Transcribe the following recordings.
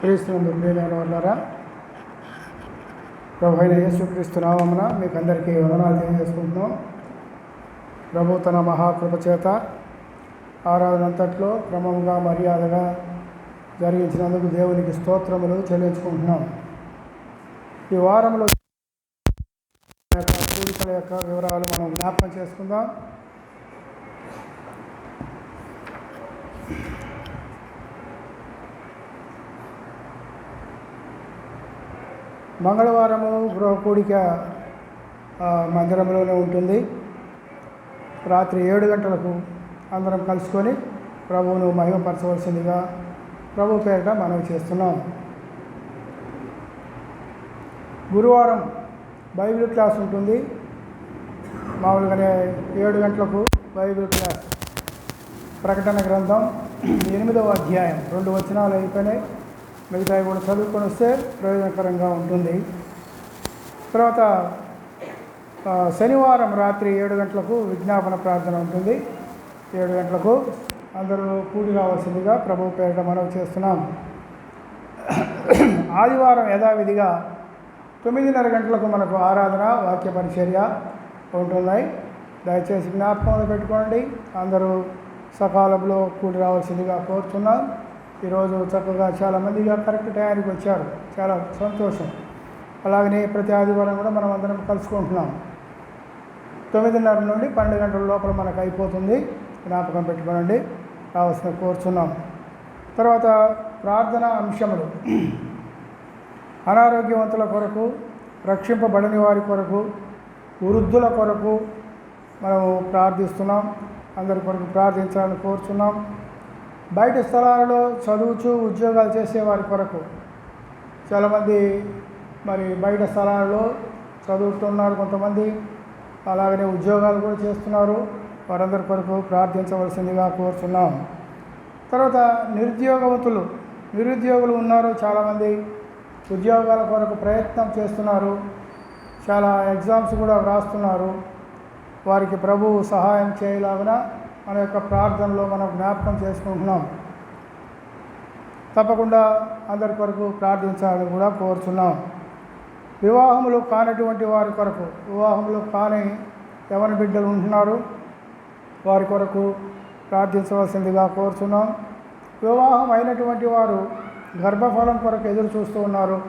క్రీస్తునందు ప్రియమైన వాళ్ళారా, ప్రభు అయిన యేసుక్రీస్తు నామమున మీకు అందరికీ వందనాలు తెలియజేసుకుంటున్నాం. ప్రభు తన మహాకృప చేత ఆరాధన అంతట్లో క్రమంగా మర్యాదగా జరిగించినందుకు దేవునికి స్తోత్రములు చెల్లించుకుంటున్నాం. ఈ వారంలో కూడికల యొక్క వివరాలు మనం జ్ఞాపకం చేసుకుందాం. మంగళవారము గృహ కూడిక మందిరంలోనే ఉంటుంది. రాత్రి 7 గంటలకు అందరం కలుసుకొని ప్రభువును మహిమపరచవలసిందిగా ప్రభు పేరిట మనవి చేస్తున్నాం. గురువారం బైబిల్ క్లాస్ ఉంటుంది. మామూలుగానే 7 గంటలకు బైబిల్ క్లాస్. ప్రకటన గ్రంథం 8వ అధ్యాయం 2 వచనాలు అయిపోయినాయి. మిగతావి కూడా చదువుకొని వస్తే ప్రయోజనకరంగా ఉంటుంది. తర్వాత శనివారం రాత్రి 7 గంటలకు విజ్ఞాపన ప్రార్థన ఉంటుంది. 7 గంటలకు అందరూ కూడి రావాల్సిందిగా ప్రభు పేరిట మనవి చేస్తున్నాం. ఆదివారం యథావిధిగా 9:30 గంటలకు మనకు ఆరాధన వాక్య పరిచర్య ఉంటున్నాయి. దయచేసి జ్ఞాపకంలో పెట్టుకోండి. అందరూ సకాలంలో కూడి రావాల్సిందిగా కోరుతున్నాం. ఈరోజు చక్కగా చాలామందిగా కరెక్ట్ టయానికి వచ్చారు, చాలా సంతోషం. అలాగనే ప్రతి ఆదివారం కూడా మనం అందరం కలుసుకుంటున్నాం. 9:30 నుండి 12 గంటల లోపల మనకు అయిపోతుంది. జ్ఞాపకం పెట్టుకోనండి, రావాల్సిన కోరుచున్నాం. తర్వాత ప్రార్థన అంశములు. అనారోగ్యవంతుల కొరకు, రక్షింపబడని వారి కొరకు, వృద్ధుల కొరకు మనము ప్రార్థిస్తున్నాం. అందరి కొరకు ప్రార్థించాలని కోరుచున్నాం. బయట స్థలాలలో చదువుచూ ఉద్యోగాలు చేసేవారి కొరకు, చాలామంది మరి బయట స్థలాలలో చదువుతున్నారు, కొంతమంది అలాగనే ఉద్యోగాలు కూడా చేస్తున్నారు. వారందరి కొరకు ప్రార్థించవలసిందిగా కోరుచున్నాం. తర్వాత నిరుద్యోగులు ఉన్నారు. చాలామంది ఉద్యోగాల కొరకు ప్రయత్నం చేస్తున్నారు. చాలా ఎగ్జామ్స్ కూడా వ్రాస్తున్నారు. వారికి ప్రభువు సహాయం చేయలాగున మన యొక్క ప్రార్థనలో మనం జ్ఞాపకం చేసుకుంటున్నాం. తప్పకుండా అందరి కొరకు ప్రార్థించాలని కూడా కోరుచున్నాం. వివాహములు కానటువంటి వారి కొరకు, వివాహములు కాని యవన బిడ్డలు ఉంటున్నారు, వారి కొరకు ప్రార్థించవలసిందిగా కోరుచున్నాం. వివాహం అయినటువంటి వారు గర్భఫలం కొరకు ఎదురు చూస్తూ ఉన్నారు,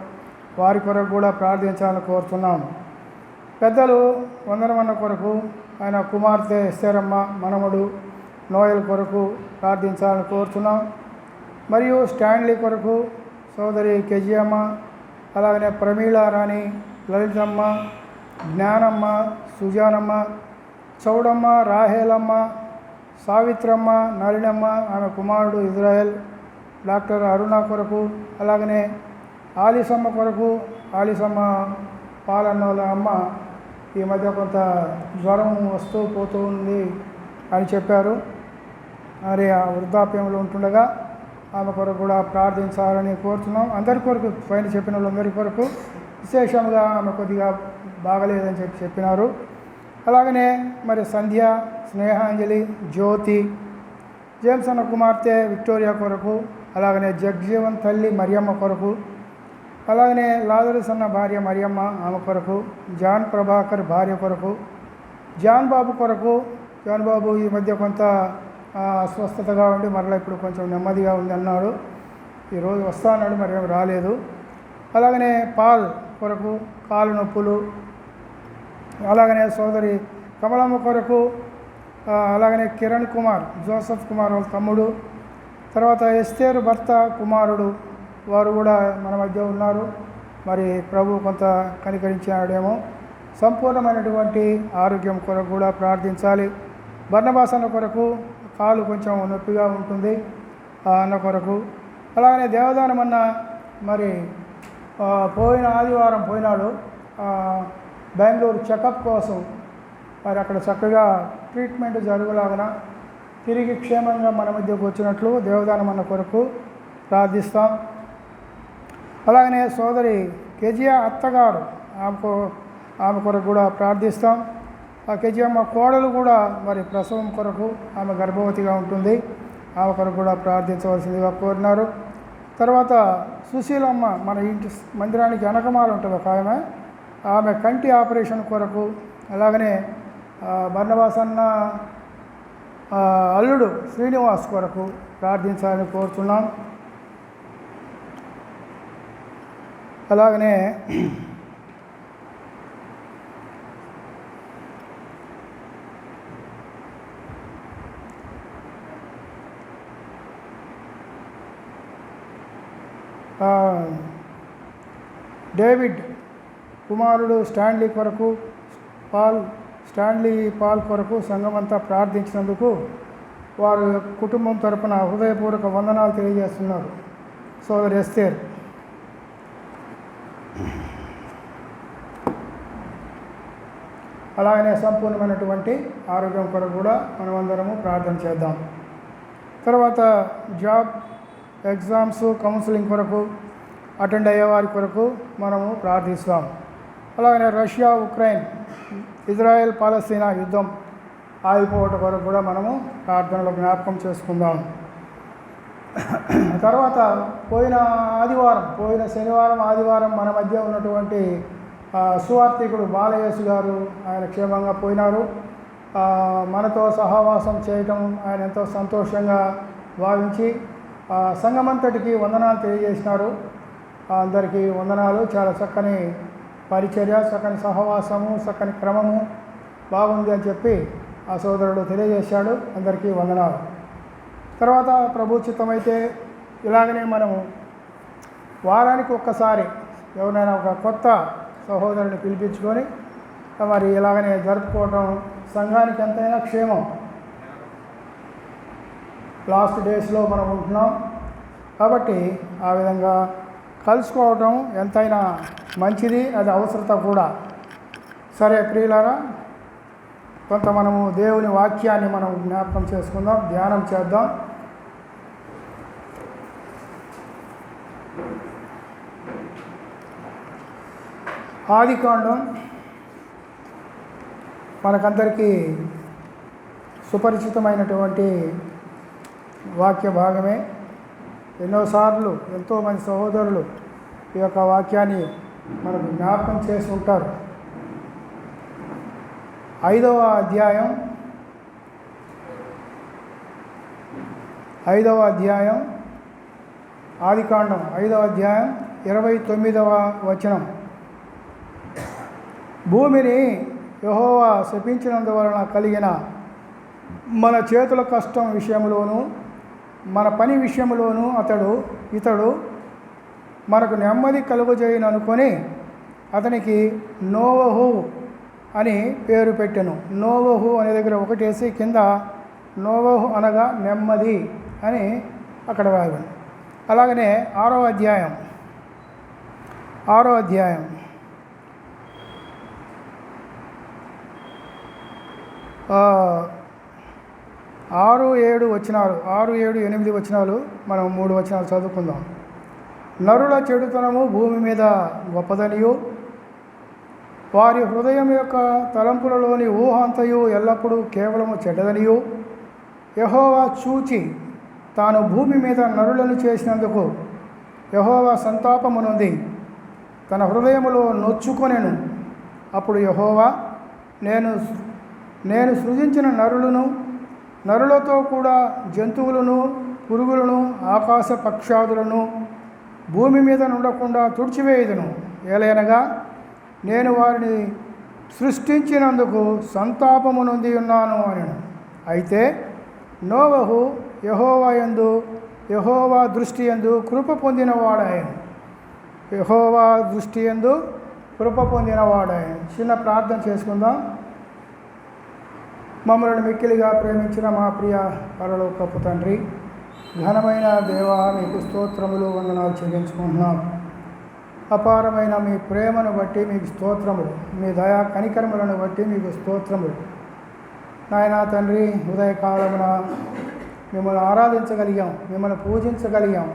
వారి కొరకు కూడా ప్రార్థించాలని కోరుచున్నాం. పెద్దలు వందనమన్న కొరకు, ఆయన కుమార్తె ఎస్తేరమ్మ మనవడు నోయల్ కొరకు ప్రార్థించాలని కోరుచున్నాం. మరియు స్టాన్లీ కొరకు సోదరి కెజియమ్మ, అలాగనే ప్రమీళ రాణి, లలితమ్మ, జ్ఞానమ్మ, సుజానమ్మ, చౌడమ్మ, రాహేలమ్మ, సావిత్రమ్మ, నలినమ్మ, ఆమె కుమారుడు ఇజ్రాయెల్, డాక్టర్ అరుణ కొరకు, అలాగనే ఆలిసమ్మ కొరకు. ఆలిసమ్మ పాలన్నోల అమ్మ ఈ మధ్య కొంత జ్వరం వస్తూ పోతూ ఉంది అని చెప్పారు. మరి ఆ వృద్ధాప్యంలో ఉంటుండగా ఆమె కొరకు కూడా ప్రార్థించాలని కోరుతున్నాం. అందరి కొరకు, పైన చెప్పిన వాళ్ళందరి కొరకు, విశేషంగా ఆమె కొద్దిగా బాగలేదని చెప్పినారు. అలాగనే మరి సంధ్య, స్నేహాంజలి, జ్యోతి, జేమ్స్ అన్న కుమార్తె విక్టోరియా కొరకు, అలాగనే జగ్జీవన్ తల్లి మరియమ్మ కొరకు, అలాగనే లాజరస్ అన్న భార్య మరియమ్మ ఆమె కొరకు, జాన్ ప్రభాకర్ భార్య కొరకు, జాన్ బాబు కొరకు. జాన్ బాబు ఈ మధ్య కొంత అస్వస్థతగా ఉండి మరలా ఇప్పుడు కొంచెం నెమ్మదిగా ఉంది అన్నాడు. ఈరోజు వస్తా అన్నాడు, మరి ఏమి రాలేదు. అలాగనే పాల్ కొరకు, కాలు నొప్పులు. అలాగనే సోదరి కమలమ్మ కొరకు, అలాగనే కిరణ్ కుమార్, జోసఫ్ కుమార్ వాళ్ళ తమ్ముడు, తర్వాత ఎస్తేరు భర్త కుమారుడు, వారు కూడా మన మధ్య ఉన్నారు. మరి ప్రభు కొంత కనికరించాడేమో. సంపూర్ణమైనటువంటి ఆరోగ్యం కొరకు కూడా ప్రార్థించాలి. బర్నబాస్ అన్న కొరకు, కాలు కొంచెం నొప్పిగా ఉంటుంది అన్న కొరకు. అలాగనే దేవదానం అన్న మరి పోయిన ఆదివారం పోయినాడు బెంగళూరు చెకప్ కోసం. మరి అక్కడ చక్కగా ట్రీట్మెంట్ జరగలాగన తిరిగి క్షేమంగా మన మధ్యకు వచ్చినట్లు దేవదానం అన్న కొరకు ప్రార్థిస్తాం. అలాగనే సోదరి కెజియా అత్తగారు, ఆమె కొరకు కూడా ప్రార్థిస్తాం. ఆ కెజియమ్మ కోడలు కూడా మరి ప్రసవం కొరకు, ఆమె గర్భవతిగా ఉంటుంది, ఆమె కొరకు కూడా ప్రార్థించవలసిందిగా కోరినారు. తర్వాత సుశీలమ్మ, మన ఇంటి మందిరానికి వెనకమాల ఉంటుంది ఒక ఆమె కంటి ఆపరేషన్ కొరకు, అలాగనే బర్నబాస్ అన్న అల్లుడు శ్రీనివాస్ కొరకు ప్రార్థించాలని కోరుతున్నాం. అలాగనే డేవిడ్ కుమారుడు స్టాన్లీ కొరకు, పాల్ కొరకు సంఘమంతా ప్రార్థించినందుకు వారి కుటుంబం తరపున హృదయపూర్వక వందనాలు తెలియజేస్తున్నారు. సోదరి ఎస్తేర్. అలాగనే సంపూర్ణమైనటువంటి ఆరోగ్యం కొరకు కూడా మనమందరము ప్రార్థన చేద్దాం. తర్వాత జాబ్, ఎగ్జామ్స్, కౌన్సిలింగ్ కొరకు అటెండ్ అయ్యే వారి కొరకు మనము ప్రార్థిస్తాం. అలాగనే రష్యా, ఉక్రెయిన్, ఇజ్రాయెల్, పాలస్తీనా యుద్ధం ఆగిపోవటం కొరకు కూడా మనము ప్రార్థనలో జ్ఞాపకం చేసుకుందాం. తర్వాత పోయిన శనివారం, ఆదివారం మన మధ్య ఉన్నటువంటి సువార్థికుడు బాలయేసు గారు, ఆయన క్షేమంగా పోయినారు. మనతో సహవాసం చేయటం ఆయన ఎంతో సంతోషంగా భావించి సంఘమంతటికి వందనాలు తెలియజేసినారు. అందరికీ వందనాలు. చాలా చక్కని పరిచర్య, చక్కని సహవాసము, చక్కని క్రమము బాగుంది అని చెప్పి ఆ సోదరుడు తెలియజేశాడు. అందరికీ వందనాలు. తర్వాత ప్రభు చిత్తమైతే ఇలాగనే మనము వారానికి ఒక్కసారి ఎవరైనా ఒక కొత్త సహోదరుని పిలిపించుకొని మరి ఇలాగనే జరుపుకోవడం సంఘానికి ఎంతైనా క్షేమం. లాస్ట్ డేస్లో మనం ఉంటున్నాం కాబట్టి ఆ విధంగా కలుసుకోవటం ఎంతైనా మంచిది, అది అవసరత కూడా. సరే ప్రియులారా, కొంత మనము దేవుని వాక్యాన్ని మనం జ్ఞాపకం చేసుకుందాం, ధ్యానం చేద్దాం. ఆదికాండం మనకందరికీ సుపరిచితమైనటువంటి వాక్య భాగమే. ఎన్నోసార్లు ఎంతోమంది సహోదరులు ఈ యొక్క వాక్యాన్ని మనకు జ్ఞాపకం చేసి ఉంటారు. 5వ అధ్యాయం ఆదికాండం 5వ అధ్యాయం 29వ వచనం. భూమిని యెహోవా శపించినందువలన కలిగిన మన చేతుల కష్టం విషయంలోనూ మన పని విషయంలోనూ ఇతడు మనకు నెమ్మది కలుగజేయననుకొని అతనికి నోవహు అని పేరు పెట్టెను. నోవహు అనే దగ్గర ఒకటేసి కింద నోవహు అనగా నెమ్మది అని అక్కడ రాయబడింది. అలాగనే 6వ అధ్యాయం 6, 7 వచనాలు, 6, 7, 8 వచనాలు మనం 3 వచనాలు చదువుకుందాం. నరుల చెడుతనము భూమి మీద గొప్పదనియు వారి హృదయం యొక్క తలంపులలోని ఊహ అంతయు ఎల్లప్పుడూ కేవలము చెడ్డదనియు యెహోవా చూచి తాను భూమి మీద నరులను చేసినందుకు యెహోవా సంతాపమునుంది తన హృదయములో నొచ్చుకొనెను. అప్పుడు యెహోవా నేను సృజించిన నరులతో కూడా జంతువులను, పురుగులను, ఆకాశ పక్షాదులను భూమి మీద నుండకుండా తుడిచివేయుదును. ఏలయనగా నేను వారిని సృష్టించినందుకు సంతాపము నొంది ఉన్నాను అనెను. అయితే నోవహు యెహోవా దృష్టి యందు కృప పొందినవాడాయను. చిన్న ప్రార్థన చేసుకుందాం. మమ్మల్ని మిక్కిలిగా ప్రేమించిన మా ప్రియ పరలోకపు తండ్రి, ఘనమైన దేవా, మీకు స్తోత్రములు, వందనాలు చెల్లించుకుంటున్నాం. అపారమైన మీ ప్రేమను బట్టి మీకు స్తోత్రములు, మీ దయా కనికరములను బట్టి మీకు స్తోత్రములు. నాయనా తండ్రి, ఉదయకాలమున మిమ్మల్ని ఆరాధించగలిగాం, మిమ్మల్ని పూజించగలిగాం,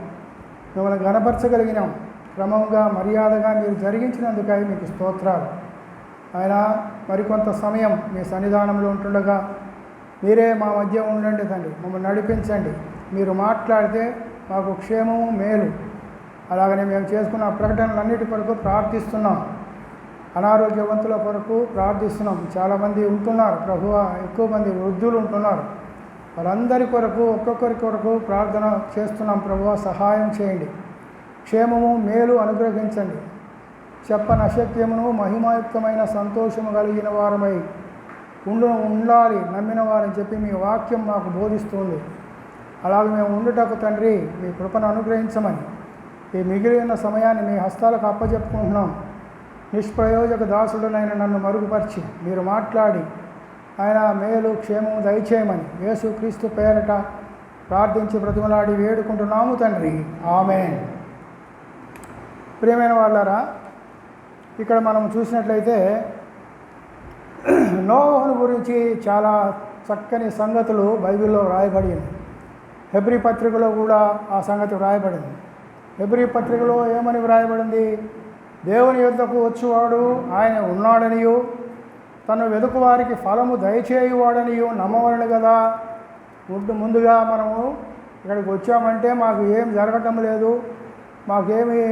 మిమ్మల్ని గణపరచగలిగినాం. క్రమంగా మర్యాదగా మీరు జరిగించినందుకై మీకు స్తోత్రాలు. ఆయన మరికొంత సమయం మీ సన్నిధానంలో ఉంటుండగా మీరే మా మధ్య ఉండండి తండ్రి, మమ్మల్ని నడిపించండి. మీరు మాట్లాడితే మాకు క్షేమము, మేలు. అలాగనే మేము చేసుకున్న ప్రకటనలన్నిటి కొరకు ప్రార్థిస్తున్నాం. అనారోగ్యవంతుల కొరకు ప్రార్థిస్తున్నాం. చాలామంది ఉంటున్నారు ప్రభువా, ఎక్కువ మంది వృద్ధులు ఉంటున్నారు. వారందరి కొరకు ఒక్కొక్కరి కొరకు ప్రార్థన చేస్తున్నాం. ప్రభువా సహాయం చేయండి, క్షేమము మేలు అనుగ్రహించండి. చెప్పని అశక్యమును మహిమాయుక్తమైన సంతోషము కలిగిన వారమై ఉండాలి నమ్మిన వారని చెప్పి మీ వాక్యం మాకు బోధిస్తుంది. అలాగే మేము ఉండుటకు తండ్రి మీ కృపను అనుగ్రహించమని ఈ మిగిలిన సమయాన్ని మీ హస్తాలకు అప్పచెప్పుకుంటున్నాం. నిష్ప్రయోజక దాసుడునైన నన్ను మరుగుపరిచి మీరు మాట్లాడి ఆయన మేలు క్షేమము దయచేయమని యేసుక్రీస్తు పేరట ప్రార్థించి బ్రతిమలాడి వేడుకుంటున్నాము తండ్రి, ఆమేన్. ప్రియమైన వాళ్ళారా, ఇక్కడ మనం చూసినట్లయితే నోవహును గురించి చాలా చక్కని సంగతులు బైబిల్లో రాయబడింది. హెబ్రీ పత్రికలో కూడా ఆ సంగతి వ్రాయబడింది. హెబ్రీ పత్రికలో ఏమని వ్రాయబడింది? దేవుని యొద్దకు వచ్చువాడు ఆయన ఉన్నాడనియు తను వెదుకు వారికి ఫలము దయచేయువాడనియు నమ్మవలను కదా. ముందుగా మనము ఇక్కడికి వచ్చామంటే మాకు ఏం జరగటం లేదు, మాకేమీ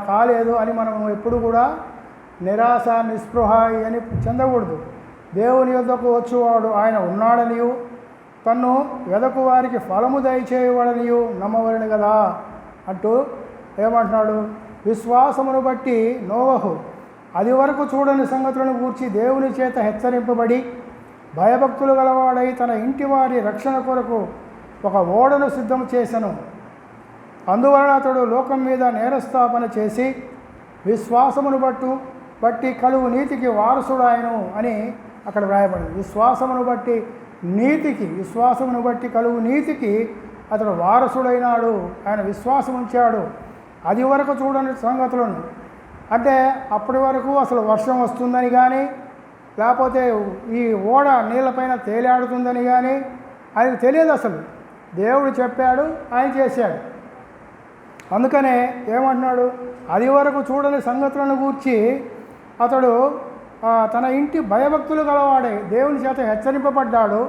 కాలేదు అని మనం ఎప్పుడు కూడా నిరాశ నిస్పృహ అని చెందకూడదు. దేవుని యొద్దకు వచ్చువాడు ఆయన ఉన్నాడనియు తన్ను వెదకు వారికి ఫలము దయచేయవాడనియు నమ్మవలను కదా అంటూ ఏమంటున్నాడు? విశ్వాసమును బట్టి నోవహు అది వరకు చూడని సంగతులను గూర్చి దేవుని చేత హెచ్చరింపబడి భయభక్తులు గలవాడై తన ఇంటి వారి రక్షణ కొరకు ఒక ఓడను సిద్ధం చేసెను. అందువలన అతడు లోకం మీద నేరస్థాపన చేసి విశ్వాసమును బట్టి కలుగు నీతికి వారసుడాయను అని అక్కడ వ్రాయబడింది. విశ్వాసమును బట్టి కలుగు నీతికి అతడు వారసుడైనాడు. ఆయన విశ్వాసం ఉంచాడు అది వరకు చూడని సంగతులను. అంటే అప్పటి వరకు అసలు వర్షం వస్తుందని కానీ, లేకపోతే ఈ ఓడ నీళ్ళపైన తేలాడుతుందని కానీ ఆయనకు తెలియదు. అసలు దేవుడు చెప్పాడు, ఆయన చేశాడు. అందుకనే ఏమంటున్నాడు? అది వరకు చూడని సంగతులను గూర్చి అతడు తన ఇంటి భయభక్తులు గలవాడే దేవుని చేత హెచ్చరింపబడ్డాడు.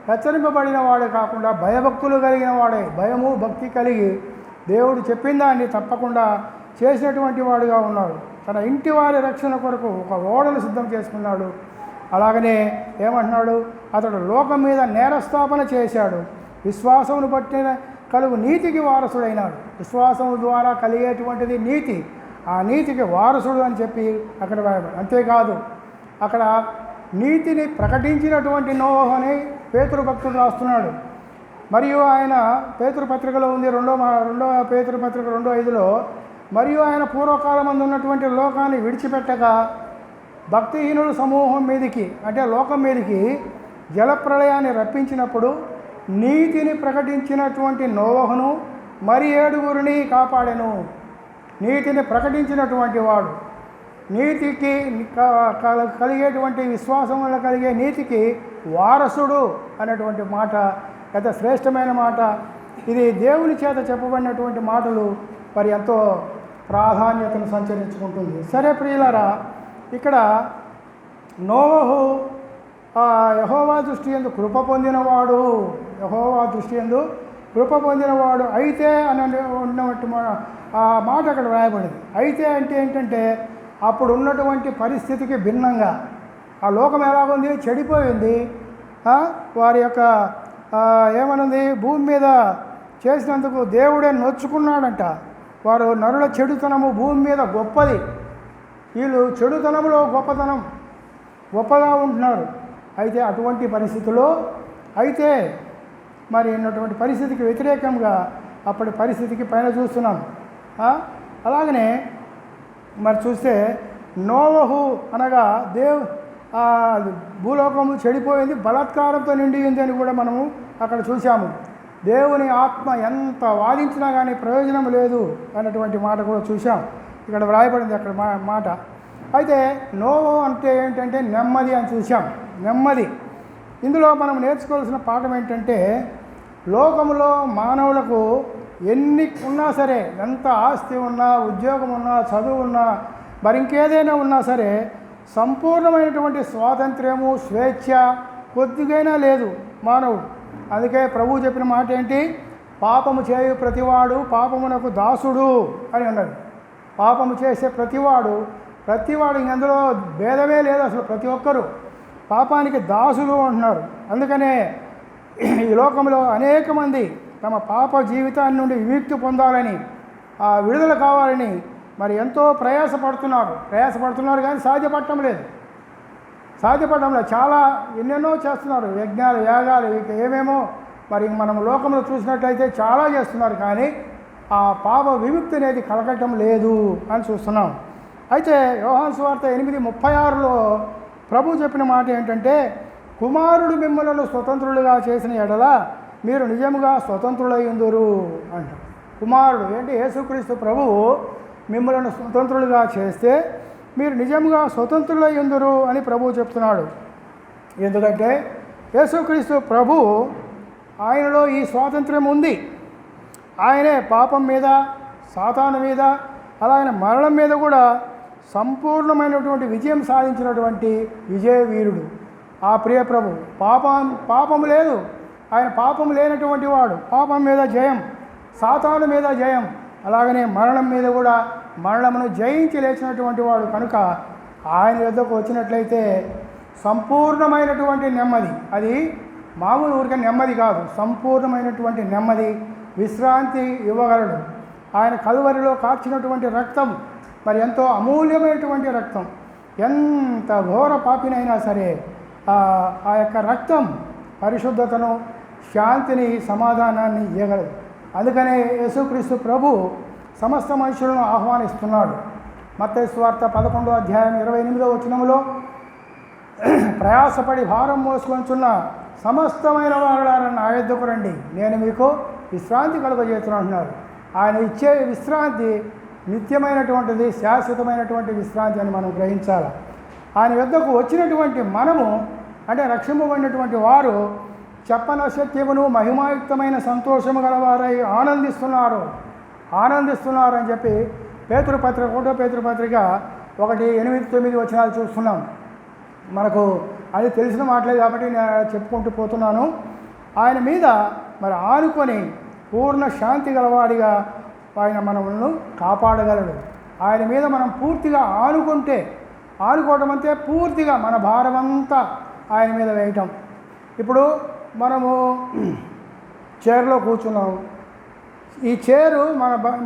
హెచ్చరింపబడిన వాడే కాకుండా భయభక్తులు కలిగిన వాడే, భయము భక్తి కలిగి దేవుడు చెప్పిన దాన్ని తప్పకుండా చేసినటువంటి వాడుగా ఉన్నాడు. తన ఇంటి వారి రక్షణ కొరకు ఒక ఓడను సిద్ధం చేసుకున్నాడు. అలాగనే ఏమంటున్నాడు? అతడు లోకం మీద నేరస్థాపన చేశాడు. విశ్వాసమును బట్టిన కలుగు నీతికి వారసుడైనాడు. విశ్వాసము ద్వారా కలిగేటువంటిది నీతి, ఆ నీతికి వారసుడు అని చెప్పి అక్కడ రాయబడి. అంతేకాదు అక్కడ నీతిని ప్రకటించినటువంటి నోవహు అని పేతురు భక్తుడు రాస్తున్నాడు. మరియు ఆయన పేతురు పత్రికలో ఉంది, రెండవ పేతురు పత్రిక 2:5లో, మరియు ఆయన పూర్వకాలమందు ఉన్నటువంటి లోకాన్ని విడిచిపెట్టక భక్తిహీనుల సమూహం మీదికి అంటే లోకం మీదికి జలప్రళయాన్ని రప్పించినప్పుడు నీతిని ప్రకటించినటువంటి నోవహును మరి 7 కాపాడెను. నీతిని ప్రకటించినటువంటి వాడు, నీతికి కలిగేటువంటి విశ్వాసం వల్ల కలిగే నీతికి వారసుడు అనేటువంటి మాట ఎంత శ్రేష్టమైన మాట. ఇది దేవుని చేత చెప్పబడినటువంటి మాటలు మరి ఎంతో ప్రాధాన్యతను సంచరించుకుంటుంది. సరే ప్రియులారా, ఇక్కడ నోవహు యెహోవా దృష్టి యందు కృప పొందినవాడు అయితే అని ఉన్నటువంటి ఆ మాట అక్కడ వ్రాయబడింది. అయితే అంటే ఏంటంటే అప్పుడు ఉన్నటువంటి పరిస్థితికి భిన్నంగా ఆ లోకం ఎలాగుంది? చెడిపోయింది. వారి యొక్క ఏమనుంది? భూమి మీద చేసినందుకు దేవుడే నొచ్చుకున్నాడంట. వారు నరుల చెడుతనము భూమి మీద గొప్పది. వీళ్ళు చెడుతనంలో గొప్పగా ఉంటున్నారు. అయితే అటువంటి పరిస్థితుల్లో మరి ఉన్నటువంటి పరిస్థితికి వ్యతిరేకంగా అప్పటి పరిస్థితికి పైన చూస్తున్నాం. అలాగనే మరి చూస్తే నోవహు అనగా భూలోకము చెడిపోయింది, బలాత్కారంతో నిండింది అని కూడా మనము అక్కడ చూసాము. దేవుని ఆత్మ ఎంత వాదించినా కానీ ప్రయోజనం లేదు అన్నటువంటి మాట కూడా చూసాం. ఇక్కడ వ్రాయబడింది అక్కడ మాట. అయితే నోవహు అంటే ఏంటంటే నెమ్మది అని చూసాం. నెమ్మది. ఇందులో మనం నేర్చుకోవాల్సిన పాఠం ఏంటంటే లోకంలో మానవులకు ఎన్ని ఉన్నా సరే, ఎంత ఆస్తి ఉన్నా, ఉద్యోగం ఉన్నా, చదువు ఉన్నా, మరి ఇంకేదైనా ఉన్నా సరే సంపూర్ణమైనటువంటి స్వాతంత్ర్యము స్వేచ్ఛ కొద్దిగైనా లేదు మానవుడు. అందుకే ప్రభువు చెప్పిన మాట ఏంటి? పాపము చేయు ప్రతివాడు పాపమునకు దాసుడు అని ఉన్నది. పాపము చేసే ప్రతివాడు ఇందులో భేదమే లేదు, అసలు ప్రతి ఒక్కరూ పాపానికి దాసులు అంటున్నారు. అందుకనే ఈ లోకంలో అనేక మంది తమ పాప జీవితాన్ని నుండి విముక్తి పొందాలని, విడుదల కావాలని మరి ఎంతో ప్రయాసపడుతున్నారు కానీ సాధ్యపడటం లేదు. చాలా ఎన్నెన్నో చేస్తున్నారు, యజ్ఞాలు యాగాలు ఇక ఏమేమో మరి మనం లోకంలో చూసినట్లయితే చాలా చేస్తున్నారు, కానీ ఆ పాప విముక్తి అనేది కలగటం లేదు అని చూస్తున్నాం. అయితే యోహాను సువార్త 8:36లో ప్రభు చెప్పిన మాట ఏంటంటే, కుమారుడు మిమ్మలను స్వతంత్రులుగా చేసిన ఎడల మీరు నిజముగా స్వతంత్రులయ్యుందురు అంట. కుమారుడు ఏంటి? యేసుక్రీస్తు ప్రభువు మిమ్మలను స్వతంత్రులుగా చేస్తే మీరు నిజంగా స్వతంత్రులయ్యుందురు అని ప్రభువు చెప్తున్నాడు. ఎందుకంటే యేసుక్రీస్తు ప్రభువు ఆయనలో ఈ స్వాతంత్ర్యం ఉంది. ఆయనే పాపం మీద, సాతాను మీద, అలాగే మరణం మీద కూడా సంపూర్ణమైనటువంటి విజయం సాధించినటువంటి విజయ వీరుడు ఆ ప్రియ ప్రభు. పాపం లేదు, ఆయన పాపం లేనటువంటి వాడు. పాపం మీద జయం, సాతాను మీద జయం, అలాగనే మరణం మీద కూడా మరణమును జయించి లేచినటువంటి వాడు కనుక ఆయన వద్దకు వచ్చినట్లయితే సంపూర్ణమైనటువంటి నెమ్మది, అది మామూలు ఊరికే నెమ్మది కాదు, సంపూర్ణమైనటువంటి నెమ్మది, విశ్రాంతి ఇవ్వగలడు. ఆయన కలువరిలో కార్చినటువంటి రక్తం మరి ఎంతో అమూల్యమైనటువంటి రక్తం. ఎంత ఘోర పాపినైనా సరే ఆ యొక్క రక్తం పరిశుద్ధతను, శాంతిని, సమాధానాన్ని ఇవ్వగలదు. అందుకనే యేసుక్రీస్తు ప్రభు సమస్త మనుషులను ఆహ్వానిస్తున్నాడు. మత్తయి సువార్త 11:28 ప్రయాసపడి భారం మోసుకొంచున్న సమస్తమైన వారులారా నా యొద్దకు రండి, నేను మీకు విశ్రాంతి కలుగజేస్తున్నాను అంటున్నారు. ఆయన ఇచ్చే విశ్రాంతి నిత్యమైనటువంటిది, శాశ్వతమైనటువంటి విశ్రాంతి అని మనం గ్రహించాలి. ఆయన యొద్దకు వచ్చినటువంటి మనము అంటే రక్షింపబడినటువంటి వారు చెప్పనశక్యమును మహిమాయుక్తమైన సంతోషము గలవారై ఆనందిస్తున్నారు అని చెప్పి ఒకటో పేతురు పత్రిక 1:8-9 చూస్తున్నాం. మనకు అది తెలిసిన మాటలే కాబట్టి నేను చెప్పుకుంటూ పోతున్నాను. ఆయన మీద మరి ఆనుకొని పూర్ణ శాంతి గలవాడిగా ఆయన మనల్ని కాపాడగలడు. ఆయన మీద మనం పూర్తిగా ఆనుకోవటం అంటే పూర్తిగా మన భారమంతా ఆయన మీద వేయటం. ఇప్పుడు మనము చైర్లో కూర్చున్నాము, ఈ చైరు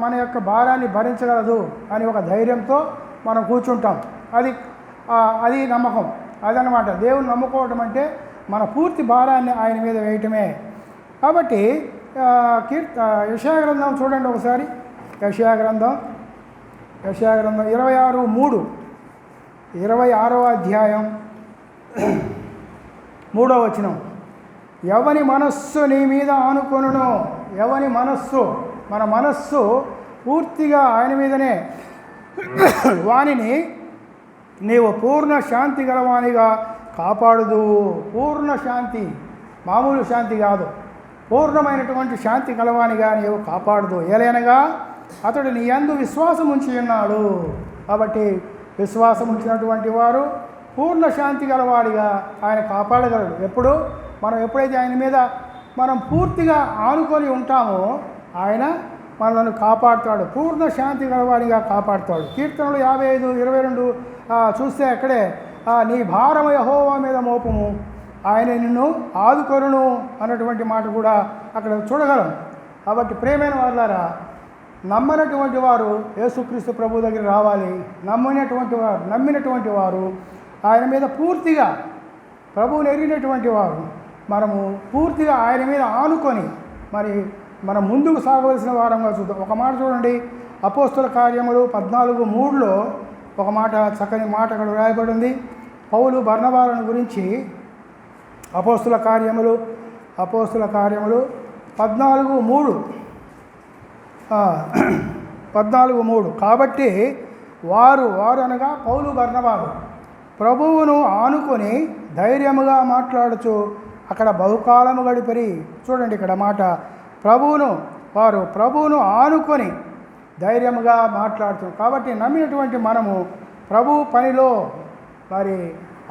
మన యొక్క భారాన్ని భరించగలదు అని ఒక ధైర్యంతో మనం కూర్చుంటాం. అది నమ్మకం, అదనమాట. దేవుని నమ్ముకోవటం అంటే మన పూర్తి భారాన్ని ఆయన మీద వేయటమే. కాబట్టి యెషయా గ్రంథం చూడండి ఒకసారి. యెషయా గ్రంథం 26వ అధ్యాయం 3వ వచనం. ఎవని మనస్సు నీ మీద ఆనుకొనునో, ఎవని మనస్సు, మన మనస్సు పూర్తిగా ఆయన మీదనే, వానిని నీవు పూర్ణ శాంతి గలవానిగా కాపాడుదు. పూర్ణ శాంతి, మామూలు శాంతి కాదు, పూర్ణమైనటువంటి శాంతి గలవానిగా నీవు కాపాడుదు. ఏలైనగా అతడు నీ యందు విశ్వాసం ఉంచి ఉన్నాడు. కాబట్టి విశ్వాసం ఉంచినటువంటి వారు పూర్ణ శాంతి గలవాడిగా ఆయన కాపాడగలడు. మనం ఎప్పుడైతే ఆయన మీద మనం పూర్తిగా ఆనుకొని ఉంటామో ఆయన మనల్ని కాపాడుతాడు, పూర్ణ శాంతి గలవాడిగా కాపాడుతాడు. కీర్తనలు 55:22 చూస్తే అక్కడే నీ భారము యెహోవా మీద మోపము, ఆయన నిన్ను ఆదుకొనును అన్నటువంటి మాట కూడా అక్కడ చూడగలం. కాబట్టి ప్రియమైన వారులారా, నమ్మనటువంటి వారు యేసుక్రీస్తు ప్రభు దగ్గర రావాలి. నమ్మినటువంటి వారు ఆయన మీద పూర్తిగా, ప్రభువుని ఎరిగినటువంటి వారు మనము పూర్తిగా ఆయన మీద ఆనుకొని మరి మనం ముందుకు సాగవలసిన వారంగా చూద్దాం. ఒక మాట చూడండి, అపోస్తుల కార్యములు 14:3 ఒక మాట, చక్కని మాట అక్కడ రాయబడింది. పౌలు బర్నబాలను గురించి అపోస్తుల కార్యములు 14:3 కాబట్టి వారు అనగా పౌలు బర్నబాలు ప్రభువును ఆనుకొని ధైర్యముగా మాట్లాడుచు అక్కడ బహుకాలము గడిపరి. చూడండి ఇక్కడ మాట, వారు ప్రభువును ఆనుకొని ధైర్యముగా మాట్లాడుతూ. కాబట్టి నమ్మినటువంటి మనము ప్రభు పనిలో మరి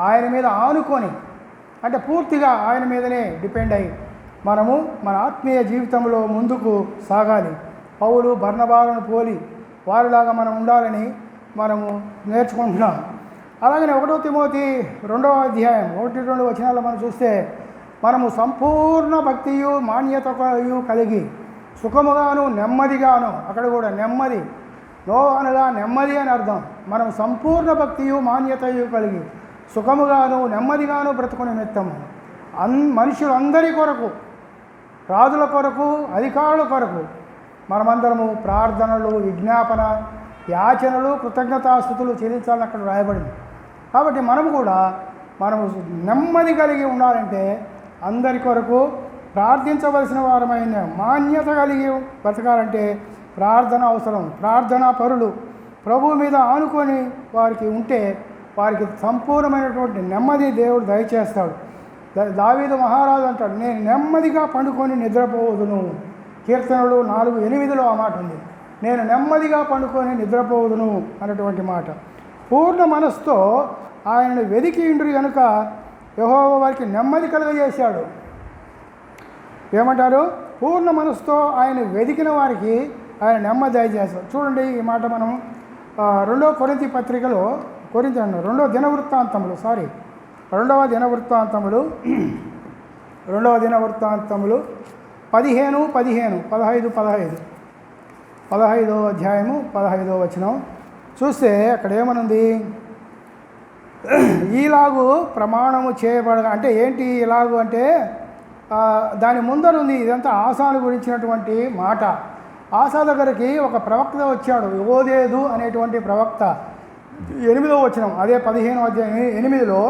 ఆయన మీద ఆనుకొని, అంటే పూర్తిగా ఆయన మీదనే డిపెండ్ అయ్యి మనము మన ఆత్మీయ జీవితంలో ముందుకు సాగాలి. పౌలు బర్నబాలను పోలి వారిలాగా మనం ఉండాలని మనము నేర్చుకుంటున్నాం. అలాగనే 1 తిమోతి 2వ అధ్యాయం 1-2 వచనాల్లో మనం చూస్తే మనము సంపూర్ణ భక్తియు మాన్యతయు కలిగి సుఖముగాను నెమ్మదిగాను, అక్కడ కూడా నెమ్మది, నో అనగా నెమ్మది అని అర్థం. మనం సంపూర్ణ భక్తియు మాన్యతయు కలిగి సుఖముగాను నెమ్మదిగాను బ్రతుకునే నిమిత్తము మనుషులందరి కొరకు, రాజుల కొరకు, అధికారుల కొరకు మనమందరము ప్రార్థనలు, విజ్ఞాపన, యాచనలు, కృతజ్ఞతాస్తుతులు చెల్లించాలని అక్కడ రాయబడింది. కాబట్టి మనము నెమ్మది కలిగి ఉండాలంటే అందరి కొరకు ప్రార్థించవలసిన వారమైన మాన్యత కలిగి బ్రతకాలంటే ప్రార్థన అవసరం. ప్రార్థనా పరులు ప్రభువు మీద ఆనుకొని వారికి ఉంటే వారికి సంపూర్ణమైనటువంటి నెమ్మది దేవుడు దయచేస్తాడు. దావీదు మహారాజు అంటాడు, నేను నెమ్మదిగా పండుకొని నిద్రపోవదును. కీర్తనలు 4:8 ఆ మాట ఉంది, నేను నెమ్మదిగా పండుకొని నిద్రపోవదును అన్నటువంటి మాట. పూర్ణ మనస్సుతో ఆయనను వెదికి ఉండ్రి కనుక యెహోవా వారికి నెమ్మది కలుగజేశాడు. ఏమంటారు? పూర్ణ మనస్సుతో ఆయన వెదికిన వారికి ఆయన నెమ్మది దయచేస్తాడు. చూడండి, ఈ మాట మనం 2వ కొరింథీ పత్రికలో, రెండవ దినవృత్తాంతములు 15వ అధ్యాయము 15వ వచనం చూస్తే అక్కడ ఏమనుంది? ఈలాగు ప్రమాణము చేయబడగా, అంటే ఏంటి ఇలాగు అంటే దాని ముందరుంది. ఇదంతా ఆసాను గురించినటువంటి మాట. ఆసా దగ్గరికి ఒక ప్రవక్త వచ్చాడు, ఓదేదు అనేటువంటి ప్రవక్త. 8వ వచనం, అదే 15వ అధ్యాయం 8లో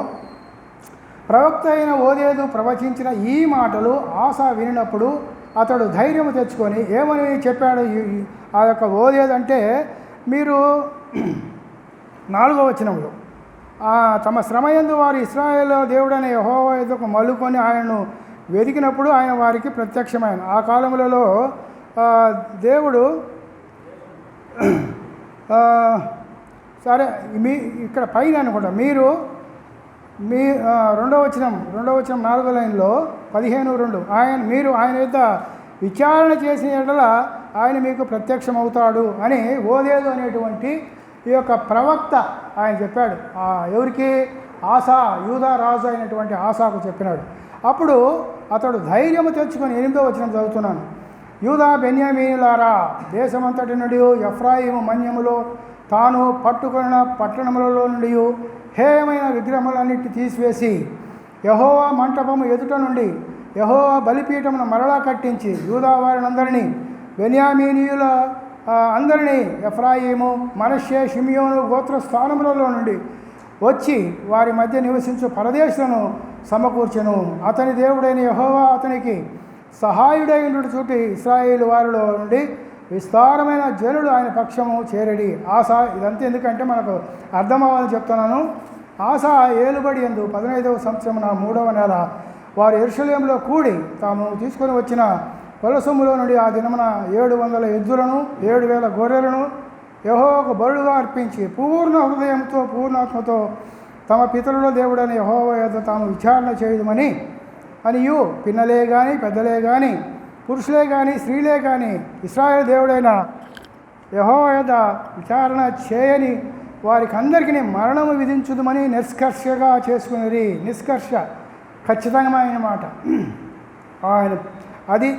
ప్రవక్త అయిన ఓదేదు ప్రవచించిన ఈ మాటలు ఆసా వినినప్పుడు అతడు ధైర్యం తెచ్చుకొని ఏమని చెప్పాడు? ఆ యొక్క ఓదేదు అంటే మీరు 4వ వచనంలో తమ శ్రమయందు వారు ఇశ్రాయేలు దేవుడైన యెహోవా యొద్దకు మల్లుకొని ఆయనను వెతికినప్పుడు ఆయన వారికి ప్రత్యక్షమైన. ఆ కాలములలో దేవుడు సరే ఇక్కడ పైన అనుకుంటా, మీరు మీ 2వ వచనం 4వ లైన్లో 15:2 మీరు ఆయన యొద్ద విచారణ చేసిన ఎడల ఆయన మీకు ప్రత్యక్షమవుతాడు అని ఓదేదు అనేటువంటి ఈ యొక్క ప్రవక్త ఆయన చెప్పాడు. ఎవరికి? ఆసా, యూదా రాజు అయినటువంటి ఆసాకు చెప్పినాడు. అప్పుడు అతడు ధైర్యము తెచ్చుకొని 8వ వచనం చదువుతున్నాను. యూదా బెన్యామీనులారా, దేశమంతటి నుండి ఎఫ్రాయిము మన్యములో తాను పట్టుకున్న పట్టణములలో నుండి హేయమైన విగ్రహములన్నిటి తీసివేసి యెహోవా మంటపము ఎదుట నుండి యెహోవా బలిపీఠమును మరలా కట్టించి యూదా వారినందరినీ, బెన్యామీనీయుల అందరినీ, ఎఫ్రాయిము, మనష్షే, షిమియోను గోత్ర స్థానములలో నుండి వచ్చి వారి మధ్య నివసించు పరదేశులను సమకూర్చెను. అతని దేవుడైన యెహోవా అతనికి సహాయుడై ఉండుట చూటి ఇశ్రాయేలు వారిలో నుండి విస్తారమైన జనులు ఆయన పక్షము చేరడి. ఆసా, ఇదంతా ఎందుకంటే మనకు అర్థమవ్వాలని చెప్తున్నాను. ఆసా ఏలుబడి యందు 15వ సంవత్సరమున 3వ నెల వారు యెరూషలేములో కూడి తాము తీసుకొని వచ్చిన కొలసొమ్ములో నుండి ఆ దినమున 700 ఎద్దులను 7,000 గొర్రెలను యెహోవాకు బలుగా అర్పించి పూర్ణ హృదయంతో పూర్ణాత్మతో తమ పితరుల దేవుడైన యెహోవా యొద్ద తాము విచారణ చేయదుమని అనియు, పిన్నలే కానీ పెద్దలే కానీ పురుషులే కానీ స్త్రీలే కానీ ఇశ్రాయేలు దేవుడైన యెహోవా యొద్ద విచారణ చేయని వారికి అందరికీ మరణము విధించుదుమని నిష్కర్షగా చేసుకున్నది. నిష్కర్ష ఖచ్చితమైన మాట. అది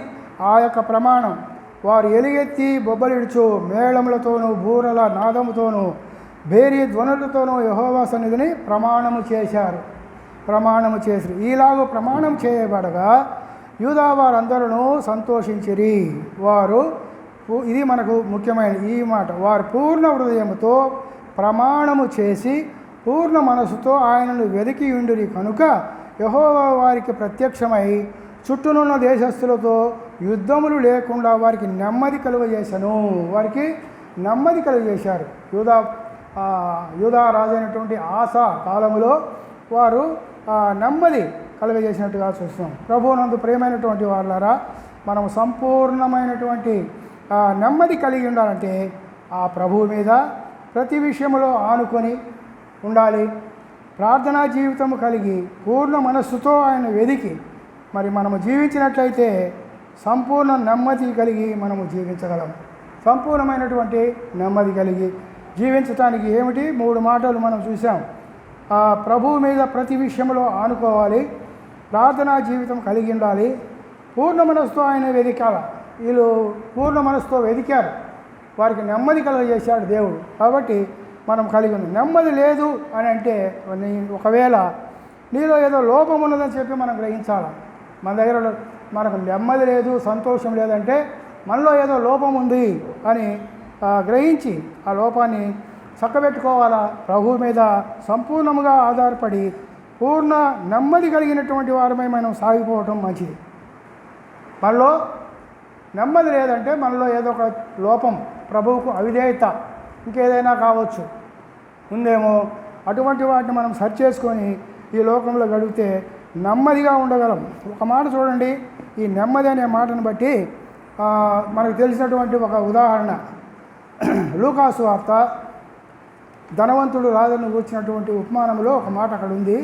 ఆ యొక్క ప్రమాణం. వారు ఎలుగెత్తి బొబ్బలిడుచు మేళములతోనూ బూరల నాదముతోనూ భేరీ ధ్వనులతోనూ యెహోవా సన్నిధిని ప్రమాణము చేసి ఈలాగు ప్రమాణం చేయబడగా యూదా వారందరూ సంతోషించిరి. వారు, ఇది మనకు ముఖ్యమైన ఈ మాట, వారు పూర్ణ హృదయముతో ప్రమాణము చేసి పూర్ణ మనసుతో ఆయనను వెదికి ఉండిరి కనుక యెహోవా వారికి ప్రత్యక్షమై చుట్టూనున్న దేశస్థులతో యుద్ధములు లేకుండా వారికి నెమ్మది కలుగజేశాను. వారికి నెమ్మది కలుగజేశారు. యూదా రాజు అయినటువంటి ఆసా కాలంలో వారు నెమ్మది కలుగజేసినట్టుగా చూస్తున్నాం. ప్రభువునందు ప్రియమైనటువంటి వాళ్ళారా, మనం సంపూర్ణమైనటువంటి నెమ్మది కలిగి ఉండాలంటే ఆ ప్రభువు మీద ప్రతి విషయంలో ఆనుకొని ఉండాలి. ప్రార్థనా జీవితము కలిగి పూర్ణ మనస్సుతో ఆయన వెదికి మరి మనము జీవించినట్లయితే సంపూర్ణ నెమ్మది కలిగి మనము జీవించగలం. సంపూర్ణమైనటువంటి నెమ్మది కలిగి జీవించటానికి ఏమిటి? 3 మాటలు మనం చూసాం. ప్రభువు మీద ప్రతి విషయంలో ఆనుకోవాలి, ప్రార్థనా జీవితం కలిగి ఉండాలి, పూర్ణ మనసుతో ఆయన వెతికాల. వీళ్ళు పూర్ణ మనసుతో వెతికారు, వారికి నెమ్మది కలుగజేశాడు దేవుడు. కాబట్టి మనం కలిగి ఉన్నాం. నెమ్మది లేదు అని అంటే ఒకవేళ నీలో ఏదో లోపం ఉన్నదని చెప్పి మనం గ్రహించాలి. మన దగ్గర మనకు నెమ్మది లేదు, సంతోషం లేదంటే మనలో ఏదో లోపం ఉంది అని గ్రహించి ఆ లోపాన్ని చక్కబెట్టుకోవాలా. ప్రభువు మీద సంపూర్ణంగా ఆధారపడి పూర్ణ నెమ్మది కలిగినటువంటి వారమై మనం సాగిపోవటం మంచిది. మనలో నెమ్మది లేదంటే మనలో ఏదో ఒక లోపం, ప్రభువుకు అవిధేయత, ఇంకేదైనా కావచ్చు ఉందేమో. అటువంటి వాటిని మనం సరి చేసుకొని ఈ లోకంలో గడిపితే నెమ్మదిగా ఉండగలం. ఒక మాట చూడండి, ఈ నెమ్మది అనే మాటను బట్టి మనకు తెలిసినటువంటి ఒక ఉదాహరణ. లూకాసు వార్త ధనవంతుడు రాజును కూర్చున్నటువంటి ఉపమానంలో ఒక మాట అక్కడ ఉంది,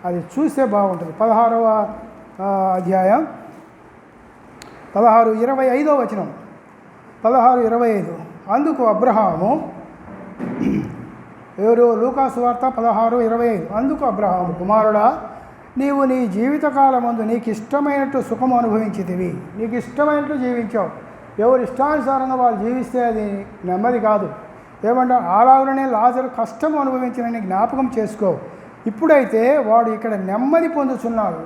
అది చూస్తే బాగుంటుంది. 16వ అధ్యాయం 16:25 వచనం. 16:25. అందుకు అబ్రహాము, ఎవరు? లూకాసు వార్త 16:25. అందుకు అబ్రహాము, కుమారుడా, నీవు నీ జీవితకాలమందు నీకు ఇష్టమైనట్టు సుఖము అనుభవించితివి. నీకు ఇష్టమైనట్టు జీవించావు. ఎవరు ఇష్టానుసారంగా వాళ్ళు జీవిస్తే అది నెమ్మది కాదు. ఏమంటారు? అలాగనే లాజరు కష్టం అనుభవించిన జ్ఞాపకం చేసుకో. ఇప్పుడైతే వాడు ఇక్కడ నెమ్మది పొందుతున్నాడు.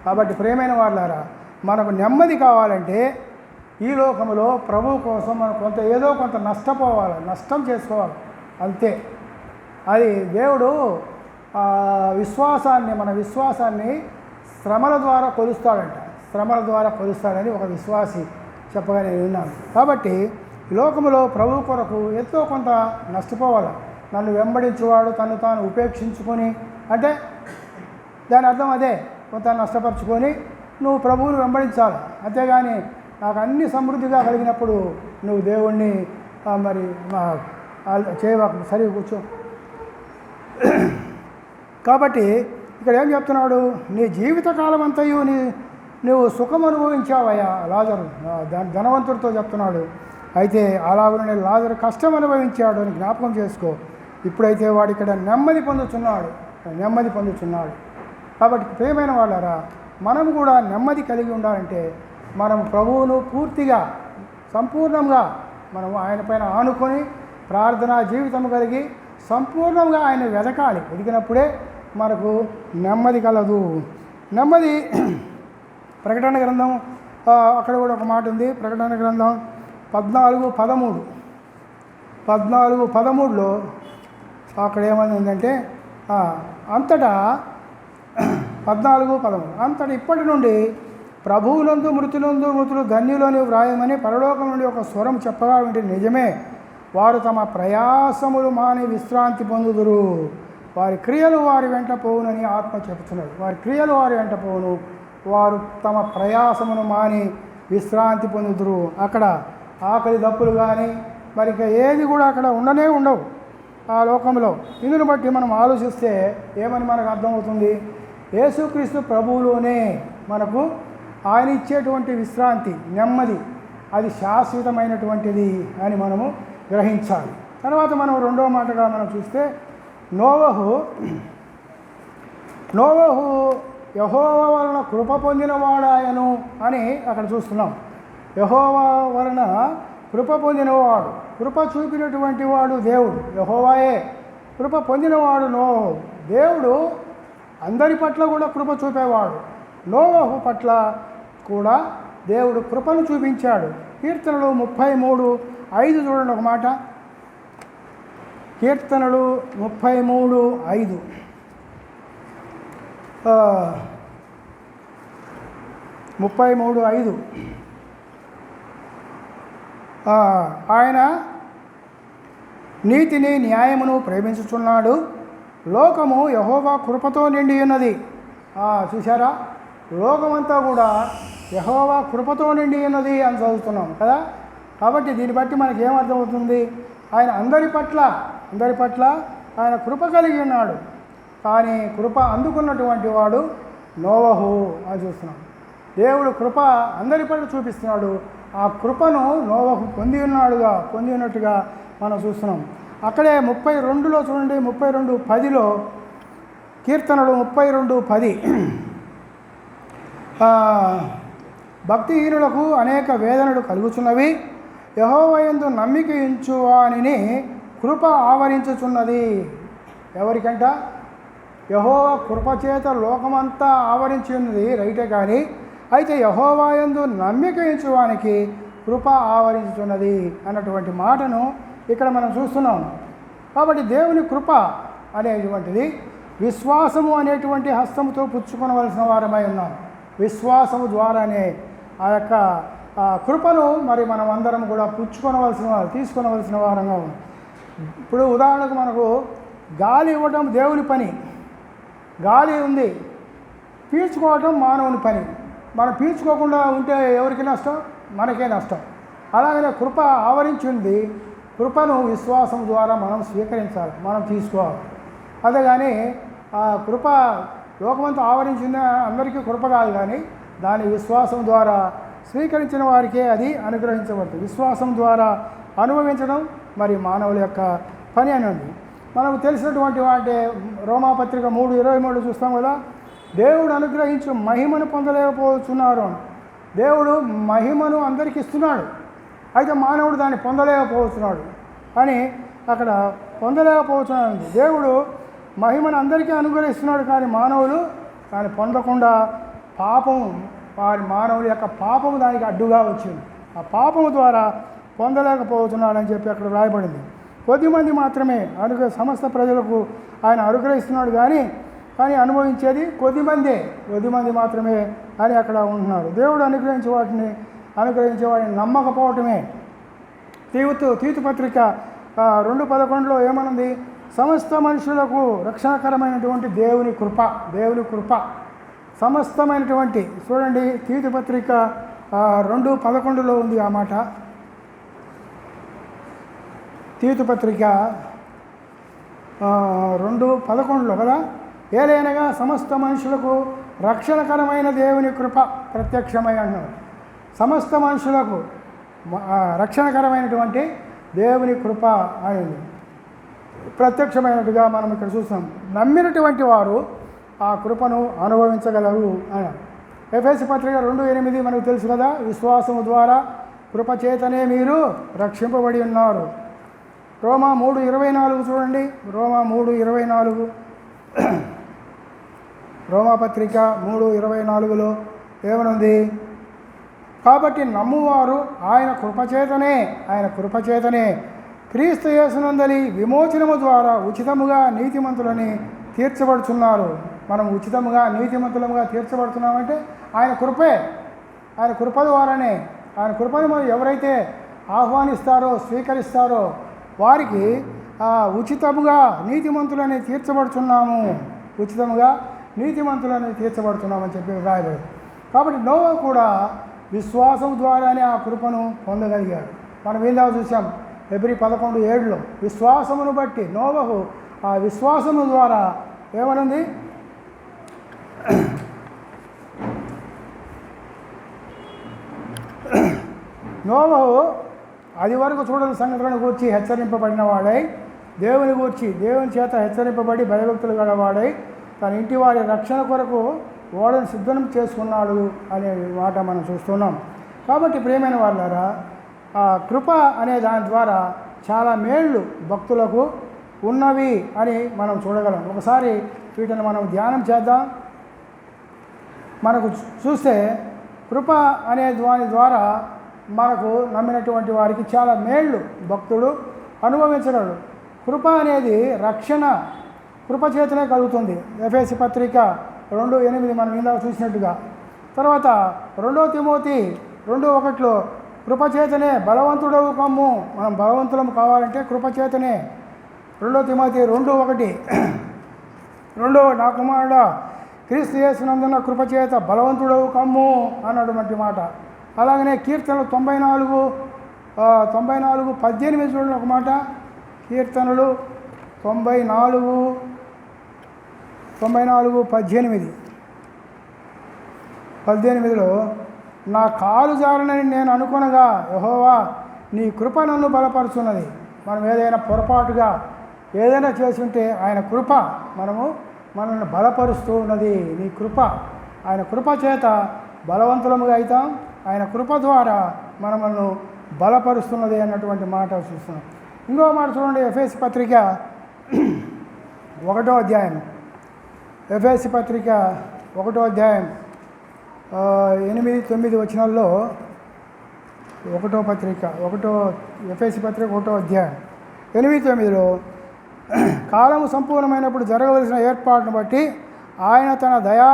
కాబట్టి ప్రియమైన వాళ్ళారా, మనకు నెమ్మది కావాలంటే ఈ లోకంలో ప్రభువు కోసం మనం కొంత నష్టపోవాలి, నష్టం చేసుకోవాలి, అంతే. అది దేవుడు మన విశ్వాసాన్ని శ్రమల ద్వారా కొలుస్తాడంట. శ్రమల ద్వారా కొలుస్తాడని ఒక విశ్వాసి చెప్పగా నేను విన్నాను. కాబట్టి ఈ లోకంలో ప్రభువు కొరకు ఎంతో కొంత నష్టపోవాలి. నన్ను వెంబడించేవాడు తను తాను ఉపేక్షించుకొని, అంటే దాని అర్థం అదే, కొంత నష్టపరుచుకొని నువ్వు ప్రభువుని వెంబడించాలి. అంతేగాని నాకు అన్ని సమృద్ధిగా కలిగినప్పుడు నువ్వు దేవుణ్ణి మరి చేయవాకు, సరి కూర్చో. కాబట్టి ఇక్కడ ఏం చెప్తున్నాడు? నీ జీవితకాలం అంతయు నువ్వు సుఖం అనుభవించావయ్యా లాజరు, ధనవంతుడితో చెప్తున్నాడు. అయితే అలాగనే లాజరు కష్టం అనుభవించాడు అని జ్ఞాపకం చేసుకో. ఇప్పుడైతే వాడు ఇక్కడ నెమ్మది పొందుతున్నాడు. కాబట్టి ప్రియమైన వాళ్ళారా, మనం కూడా నెమ్మది కలిగి ఉండాలంటే మనం ప్రభువును పూర్తిగా సంపూర్ణంగా మనం ఆయన పైన ఆనుకొని ప్రార్థనా జీవితం కలిగి సంపూర్ణంగా ఆయన వెతికినప్పుడే మనకు నెమ్మది కలదు. నెమ్మది ప్రకటన గ్రంథం అక్కడ కూడా ఒక మాట ఉంది. ప్రకటన గ్రంథం 14:13లో అక్కడ ఏమని ఉందంటే అంతటా 14:13 అంతటా ఇప్పటి నుండి ప్రభువులందు మృతులు ధన్యులని వ్రాయమని పరలోకం నుండి ఒక స్వరం చెప్పగా వింటే నిజమే, వారు తమ ప్రయాసములు మాని విశ్రాంతి పొందుదురు, వారి క్రియలు వారి వెంట పోవునని ఆత్మ చెబుతున్నాడు. వారి క్రియలు వారి వెంట పోవును, వారు తమ ప్రయాసమును మాని విశ్రాంతి పొందుదురు. అక్కడ ఆకలి దప్పులు కానీ మరి ఇంకా ఏది కూడా అక్కడ ఉండవు ఆ లోకంలో. ఇందును బట్టి మనం ఆలోచిస్తే ఏమని మనకు అర్థమవుతుంది? యేసుక్రీస్తు ప్రభువులోనే మనకు ఆయన ఇచ్చేటువంటి విశ్రాంతి, నెమ్మది, అది శాశ్వతమైనటువంటిది అని మనము గ్రహించాలి. తర్వాత మనం రెండవ మాటగా మనం చూస్తే నోవహు యెహోవా వలన కృప పొందినవాడాయను అని అక్కడ చూస్తున్నాం. యెహోవా వలన కృప పొందినవాడు, కృప చూపినటువంటి వాడు దేవుడు, యెహోవాయే. కృప పొందినవాడు నోవహు. దేవుడు అందరి పట్ల కూడా కృప చూపేవాడు. నోవహు పట్ల కూడా దేవుడు కృపను చూపించాడు. కీర్తనలు 33:5 చూడండి ఒక మాట. కీర్తనలు 33:5 33:5 ఆయన నీతిని న్యాయమును ప్రేమించుచున్నాడు, లోకము యెహోవా కృపతో నిండి ఉన్నది. చూసారా, లోకమంతా కూడా యెహోవా కృపతో నిండి ఉన్నది అని చదువుతున్నాం కదా. కాబట్టి దీన్ని బట్టి మనకి ఏమర్థమవుతుంది? ఆయన అందరి పట్ల ఆయన కృప కలిగి ఉన్నాడు. కానీ కృప అందుకున్నటువంటి వాడు నోవహు అని చూస్తున్నాం. దేవుడు కృప అందరి పట్ల చూపిస్తున్నాడు. ఆ కృపను నోవహు పొంది ఉన్నట్టుగా మనం చూస్తున్నాం. అక్కడే 32లో చూడండి, 32:10లో కీర్తనలు 32:10 భక్తిహీనులకు అనేక వేదనలు కలుగుచున్నవి, యెహోవాయందు నమ్మిక ఉంచువానిని కృప ఆవరించుచున్నది. ఎవరికంట? యెహోవా కృపచేత లోకమంతా ఆవరించి ఉన్నది రైటే, కానీ అయితే యెహోవాయందు నమ్మిక ఉంచువానికి కృప ఆవరించుచున్నది అన్నటువంటి మాటను ఇక్కడ మనం చూస్తున్నాం. కాబట్టి దేవుని కృప అనేటువంటిది విశ్వాసము అనేటువంటి హస్తముతో పుచ్చుకొనవలసిన వారమై ఉన్నాం. విశ్వాసము ద్వారానే ఆ యొక్క కృపను మరి మనం అందరం కూడా తీసుకొనవలసిన వారంగా ఉన్నాం. ఇప్పుడు ఉదాహరణకు మనకు గాలి ఇవ్వడం దేవుని పని, గాలి ఉంది, పీల్చుకోవటం మానవుని పని. మనం పీల్చుకోకుండా ఉంటే ఎవరికి నష్టం? మనకే నష్టం. అలాగనే కృప ఆవరించింది, కృపను విశ్వాసం ద్వారా మనం స్వీకరించాలి, మనం తీసుకోవాలి. అదే కానీ ఆ కృప లోకమంతా ఆవరించిన అందరికీ కృప కాదు, కానీ దాని విశ్వాసం ద్వారా స్వీకరించిన వారికే అది అనుగ్రహించబడుతుంది. విశ్వాసం ద్వారా అనుభవించడం మరి మానవుల యొక్క పని అని ఉంది. మనకు తెలిసినటువంటి వాటి రోమాపత్రిక 3:23 చూస్తాం కదా, దేవుడు అనుగ్రహించు మహిమను పొందలేకపోతున్నారు. దేవుడు మహిమను అందరికీ ఇస్తున్నాడు, అయితే మానవుడు దాన్ని పొందలేకపోతున్నాడు అని అక్కడ పొందలేకపోతున్నాడు. దేవుడు మహిమను అందరికీ అనుగ్రహిస్తున్నాడు, కానీ మానవులు దాన్ని పొందకుండా మానవుల యొక్క పాపము దానికి అడ్డుగా వచ్చింది. ఆ పాపము ద్వారా పొందలేకపోతున్నాడని చెప్పి అక్కడ వ్రాయబడింది. కొద్దిమంది మాత్రమే సమస్త ప్రజలకు ఆయన అనుగ్రహిస్తున్నాడు, కానీ అనుభవించేది కొద్దిమంది మాత్రమే అని అక్కడ ఉంటున్నారు. దేవుడు అనుగ్రహించే వాటిని నమ్మకపోవటమే. తీతు పత్రిక 2:11లో ఏమనుంది? సమస్త మనుషులకు రక్షణకరమైనటువంటి దేవుని కృప సమస్తమైనటువంటి, చూడండి తీతు పత్రిక 2:11లో ఉంది ఆ మాట. తీతు పత్రిక 2:11లో కదా, ఏలైనగా సమస్త మనుషులకు రక్షణకరమైన దేవుని కృప ప్రత్యక్షమై అన్నారు. సమస్త మనుషులకు రక్షణకరమైనటువంటి దేవుని కృప అనేది ప్రత్యక్షమైనట్టుగా మనం ఇక్కడ చూస్తాం. నమ్మినటువంటి వారు ఆ కృపను అనుభవించగలరు అన్నారు. ఎఫెసీ పత్రిక 2:8 మనకు తెలుసు కదా, విశ్వాసము ద్వారా కృపచేతనే మీరు రక్షింపబడి ఉన్నారు. రోమా 3:24 చూడండి, రోమా 3:24 రోమాపత్రిక 3:24లో ఏమనుంది? కాబట్టి నమ్మువారు ఆయన కృపచేతనే క్రీస్తు యేసునందలి విమోచనము ద్వారా ఉచితముగా నీతిమంతులని తీర్చబడుతున్నారు. మనం ఉచితముగా నీతిమంతులముగా తీర్చబడుతున్నామంటే ఆయన కృప ద్వారానే. ఆయన కృపను ఎవరైతే ఆహ్వానిస్తారో స్వీకరిస్తారో వారికి ఉచితముగా నీతిమంతులని తీర్చబడుతున్నామని చెప్పి రాయబడింది. కాబట్టి నోవహు కూడా విశ్వాసం ద్వారానే ఆ కృపను పొందగలిగాడు. మనం ఏందా చూసాం హెబ్రీ 11:7లో విశ్వాసమును బట్టి నోవహు ఆ విశ్వాసము ద్వారా ఏమనుంది? నోవహు అది వరకు చూడని సంగతులను గూర్చి హెచ్చరింపబడిన వాడై దేవుని చేత హెచ్చరింపబడి భయభక్తులు గలవాడై తన ఇంటి వారి రక్షణ కొరకు ఓడను సిద్ధం చేసుకున్నాడు అనే మాట మనం చూస్తున్నాం. కాబట్టి ప్రియమైన వాళ్ళారా, ఆ కృప అనే దాని ద్వారా చాలా మేళ్ళు భక్తులకు ఉన్నవి అని మనం చూడగలం. ఒకసారి వీటిని మనం ధ్యానం చేద్దాం. మనకు చూస్తే కృప అనే దాని ద్వారా మనకు నమ్మినటువంటి వారికి చాలా మేళ్ళు భక్తుడు అనుభవించగలడు. కృప అనేది రక్షణ కృప చేతనే కలుగుతుంది. ఎఫెసీ పత్రిక 2:8 మనం ఇందాక చూసినట్టుగా. తర్వాత 2 తిమోతి 2:1లో కృపచేతనే బలవంతుడవు కమ్ము. మనం బలవంతులం కావాలంటే కృపచేతనే. 2 తిమోతి 2:1 నా కుమారుడా క్రీస్తు యేసునందున కృపచేత బలవంతుడవు కమ్ము అన్నటువంటి మాట. అలాగనే కీర్తనలు 94:18 చూడండి ఒక మాట. కీర్తనలు 94:18 18లో నా కాలు జారనని నేను అనుకొనగా యెహోవా నీ కృప నన్ను బలపరుచున్నది. మనం ఏదైనా పొరపాటుగా ఏదైనా చేసి ఉంటే ఆయన కృప మనల్ని బలపరుస్తూ ఉన్నది. నీ కృప, ఆయన కృప చేత బలవంతులముగా అవుతాం. ఆయన కృప ద్వారా మనల్ని బలపరుస్తున్నది అన్నటువంటి మాట చూస్తున్నాం. ఇంకో మాట చూడండి, ఎఫెసీ పత్రిక 1వ అధ్యాయం. ఎఫెసీ పత్రిక 1వ అధ్యాయం 8-9 వచనాల్లో ఎఫెసీ పత్రిక 1వ అధ్యాయం 8-9లో కాలము సంపూర్ణమైనప్పుడు జరగవలసిన ఏర్పాటును బట్టి ఆయన తన దయా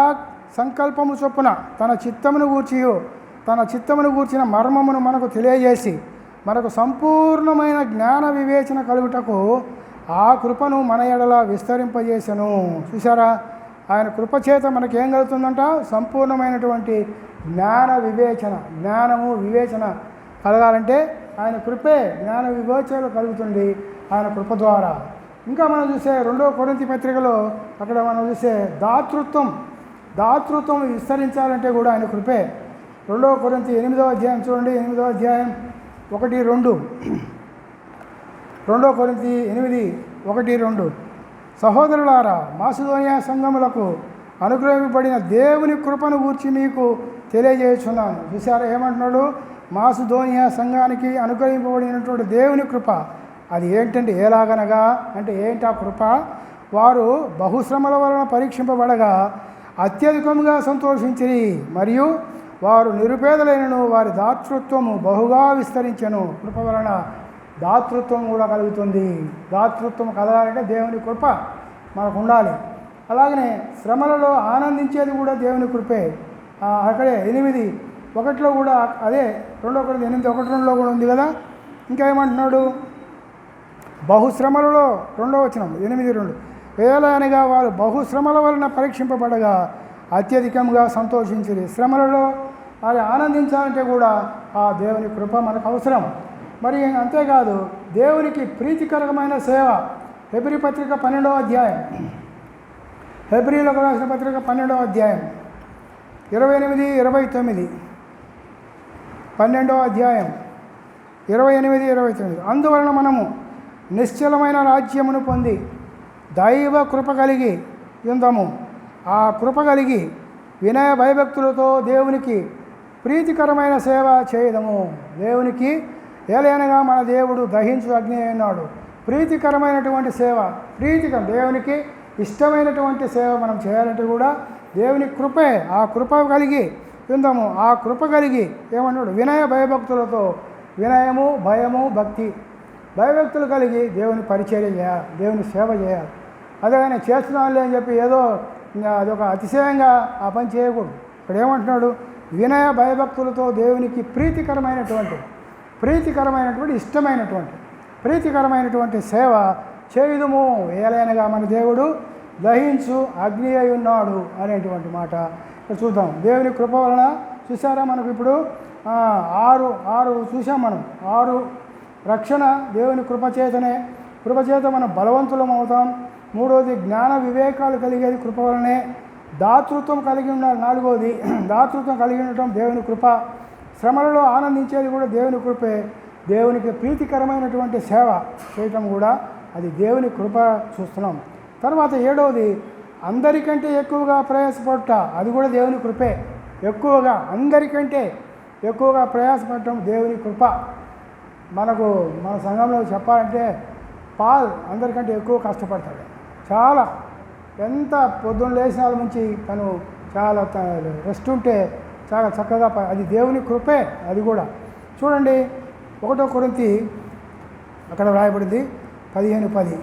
సంకల్పము చొప్పున తన చిత్తమును గూర్చిన మర్మమును మనకు తెలియజేసి మనకు సంపూర్ణమైన జ్ఞాన వివేచన కలుగుటకు ఆ కృపను మన ఎడల విస్తరింపజేసెను. చూసారా, ఆయన కృపచేత మనకేం కలుగుతుందంట? సంపూర్ణమైనటువంటి జ్ఞానము వివేచన కలగాలంటే ఆయన కృపే జ్ఞాన వివేచన కలుగుతుంది ఆయన కృప ద్వారా. ఇంకా మనం చూసే 2వ కొరింథీ పత్రికలో అక్కడ మనం చూసే దాతృత్వం విస్తరించాలంటే కూడా ఆయన కృపే. 2వ కొరింథీ 8వ అధ్యాయం చూడండి, 8వ అధ్యాయం 1-2. 2వ కొరింథీ 8:1-2. సహోదరులారా, మాసిదోనియా సంఘములకు అనుగ్రహింపబడిన దేవుని కృపను గూర్చి మీకు తెలియజేస్తున్నాను. చూసారా ఏమంటున్నాడు? మాసిదోనియా సంఘానికి అనుగ్రహింపబడినటువంటి దేవుని కృప అది ఏంటంటే ఎలాగనగా అంటే ఏంటి ఆ కృప? వారు బహుశ్రమల వలన పరీక్షింపబడగా అత్యధికంగా సంతోషించిరి, మరియు వారు నిరుపేదలైనను వారి దాతృత్వము బహుగా విస్తరించెను. కృప వలన దాతృత్వం కూడా కలుగుతుంది. దాతృత్వం కలగాలంటే దేవుని కృప మనకు ఉండాలి. అలాగనే శ్రమలలో ఆనందించేది కూడా దేవుని కృపే. అక్కడే 8:1 కూడా అదే 2వ కొరింథీ 8:1-2 కూడా ఉంది కదా. ఇంకా ఏమంటున్నాడు? బహుశ్రమలలో 2వ వచనం 8:2 వేలనగా వారు బహుశ్రమల వలన పరీక్షింపబడగా అత్యధికంగా సంతోషించిరి. శ్రమలలో అది ఆనందించాలంటే కూడా ఆ దేవుని కృప మనకు అవసరం. మరి అంతేకాదు దేవునికి ప్రీతికరమైన సేవ. హెబ్రీ పత్రిక 12వ అధ్యాయం, హెబ్రీలకు రాసిన పత్రిక 12వ అధ్యాయం 28-29. 12వ అధ్యాయం 28-29. అందువలన మనము నిశ్చలమైన రాజ్యమును పొంది దైవ కృప కలిగి ఉందము. ఆ కృప కలిగి వినయ భయభక్తులతో దేవునికి ప్రీతికరమైన సేవ చేయదము. దేవునికి ఏలైనగా మన దేవుడు దహించు అగ్ని అయినాడు. ప్రీతికరమైనటువంటి సేవ, దేవునికి ఇష్టమైనటువంటి సేవ మనం చేయాలంటే కూడా దేవుని కృపే. ఆ కృప కలిగి ఉందము. ఆ కృప కలిగి ఏమన్నాడు? వినయ భయభక్తులతో, వినయము భయము భక్తి భయభక్తులు కలిగి దేవుని పరిచర్య చేయాలి, దేవుని సేవ చేయాలి. అదే కానీ చేస్తున్నానులే అని చెప్పి ఏదో అదొక అతిశయంగా ఆ పని చేయకూడదు. ఇక్కడ ఏమంటున్నాడు? వినయ భయభక్తులతో దేవునికి ప్రీతికరమైనటువంటి ఇష్టమైనటువంటి సేవ చేయుదుము. ఏలైనగా మన దేవుడు దహించు అగ్ని అయి ఉన్నాడు అనేటువంటి మాట ఇక్కడ చూద్దాం. దేవుని కృప వలన చూసారా మనకు ఇప్పుడు 6 చూసాం మనం. 6 రక్షణ దేవుని కృపచేత మనం బలవంతులం అవుతాం. 3వది జ్ఞాన వివేకాలు కలిగేది కృప వలనే. దాతృత్వం కలిగి ఉన్నారు. 4వది దాతృత్వం కలిగి ఉండటం దేవుని కృప. శ్రమలలో ఆనందించేది కూడా దేవుని కృపే. దేవునికి ప్రీతికరమైనటువంటి సేవ చేయటం కూడా అది దేవుని కృప చూస్తున్నాం. తర్వాత 7వది అందరికంటే ఎక్కువగా ప్రయాసపడట, అది కూడా దేవుని కృపే. అందరికంటే ఎక్కువగా ప్రయాసపడటం దేవుని కృప. మన సంఘంలో చెప్పాలంటే పాల్ అందరికంటే ఎక్కువ కష్టపడతాడు. చాలా ఎంత పొద్దున్న లేచినాల నుంచి తను చాలా రెస్ట్ ఉంటే చాలా చక్కగా అది దేవుని కృపే. అది కూడా చూడండి 1వ కొరింథీ అక్కడ వ్రాయబడింది 15:10.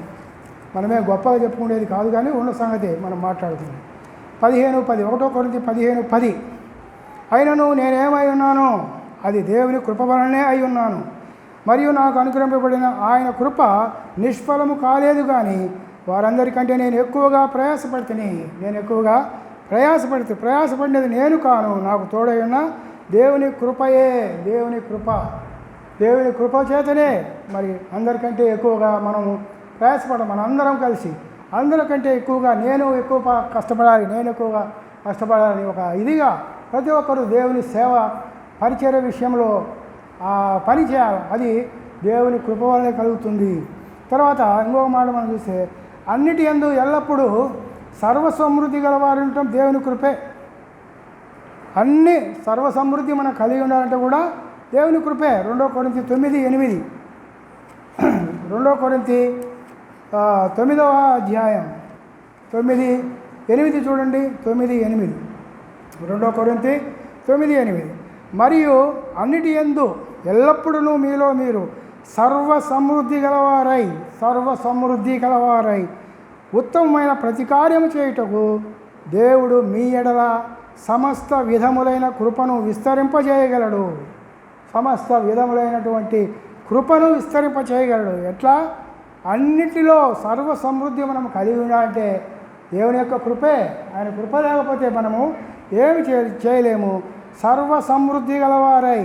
మనమే గొప్పగా చెప్పుకునేది కాదు కానీ ఉన్న సంగతి మనం మాట్లాడుతున్నాం. 15:10 1వ కొరింథీ 15:10. అయినను నేనేమై ఉన్నానో అది దేవుని కృప వలనే అయి ఉన్నాను, మరియు నాకు అనుగ్రహింపబడిన ఆయన కృప నిష్ఫలము కాలేదు. కానీ వారందరికంటే నేను ఎక్కువగా ప్రయాసపడినది నేను కాను, నాకు తోడై ఉన్న దేవుని కృపయే. దేవుని కృప చేతనే మరి అందరికంటే ఎక్కువగా మనము ప్రయాసపడడం. మనందరం కలిసి అందరికంటే ఎక్కువగా నేను ఎక్కువగా కష్టపడాలి ఒక ఇదిగా ప్రతి ఒక్కరు దేవుని సేవ పరిచర్య విషయంలో పని చేయాలి. అది దేవుని కృప వల్లే కలుగుతుంది. తర్వాత ఇంకొక మాట మనం చూస్తే అన్నిటి యందు ఎల్లప్పుడూ సర్వసమృద్ధి గలవారు ఉండటం దేవుని కృపే. అన్ని సర్వసమృద్ధి మనం కలిగి ఉండాలంటే కూడా దేవుని కృపే. 2 కొరింథీ 9:8 2 కొరింథీ 9వ అధ్యాయం 9:8 చూడండి. 9:8 2 కొరింథీ 9:8 మరియు అన్నిటి యందు ఎల్లప్పుడూ మీలో మీరు సర్వసమృద్ధి గలవారై ఉత్తమమైన ప్రతి కార్యము చేయుటకు దేవుడు మీ ఎడల సమస్త విధములైన కృపను విస్తరింపజేయగలడు. సమస్త విధములైనటువంటి కృపను విస్తరింపచేయగలడు. ఎట్లా? అన్నిటిలో సర్వసమృద్ధి మనం కలిగి ఉండాలంటే దేవుని యొక్క కృపే. ఆయన కృప లేకపోతే మనము ఏమి చేయలేము. సర్వసమృద్ధి గలవారై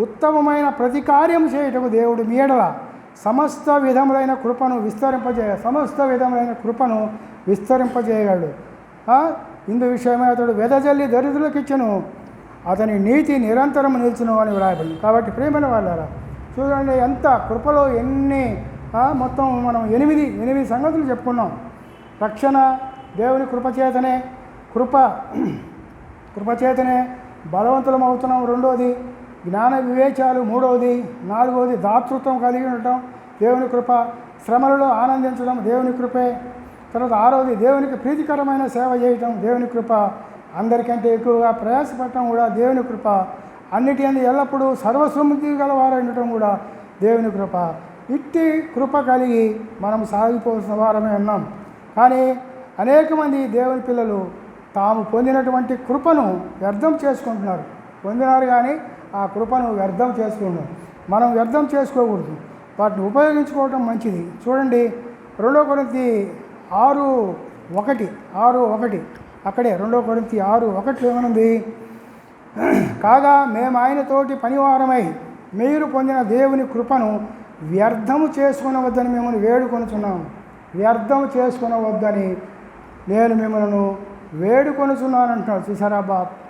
ఉత్తమమైన ప్రతి కార్యం చేయుటకు దేవుడు మీ ఎడల సమస్త విధములైన కృపను విస్తరింపజేయగలడు. ఇందు విషయమై అతడు వెదజల్లి దరిద్రులకు ఇచ్చెను, అతని నీతి నిరంతరం నిల్చును అని వ్రాయబడింది. కాబట్టి ప్రియమైన వాళ్ళారా, చూడండి ఎంత కృపలో ఎన్ని మొత్తం మనం 8 సంగతులు చెప్పుకున్నాం. రక్షణ దేవుని కృపచేతనే బలవంతులం అవుతున్నాం. 2వది జ్ఞాన వివేచాలు. 3వది 4వది దాతృత్వం కలిగి ఉండటం దేవుని కృప. శ్రమలలో ఆనందించడం దేవుని కృపే. తర్వాత 6వది దేవునికి ప్రీతికరమైన సేవ చేయటం దేవుని కృప. అందరికంటే ఎక్కువగా ప్రయాసపడటం కూడా దేవుని కృప. అన్నిటి అందు ఎల్లప్పుడూ సర్వసమృద్ధి గలవారు ఉండటం కూడా దేవుని కృప. ఇట్టి కృప కలిగి మనం సాగిపోవాల్సిన వారమే ఉన్నాం. కానీ అనేక మంది దేవుని పిల్లలు తాము పొందినటువంటి కృపను వ్యర్థం చేసుకుంటున్నారు. పొందినారు కానీ ఆ కృపను వ్యర్థం చేసుకుంటున్నారు. మనం వ్యర్థం చేసుకోకూడదు, వాటిని ఉపయోగించుకోవటం మంచిది. చూడండి 2 కొరింథీ 6:1 అక్కడే 2 కొరింథీ 6:1 ఏమనుంది? కాగా మేము ఆయనతోటి పనివారమై మీరు పొందిన దేవుని కృపను వ్యర్థము చేసుకునవద్దని మిమ్మల్ని వేడుకొనుచున్నాము. వ్యర్థము చేసుకునవద్దని నేను మిమ్మల్ని వేడుకొనుచున్నానంటున్నాడు. చూసారా?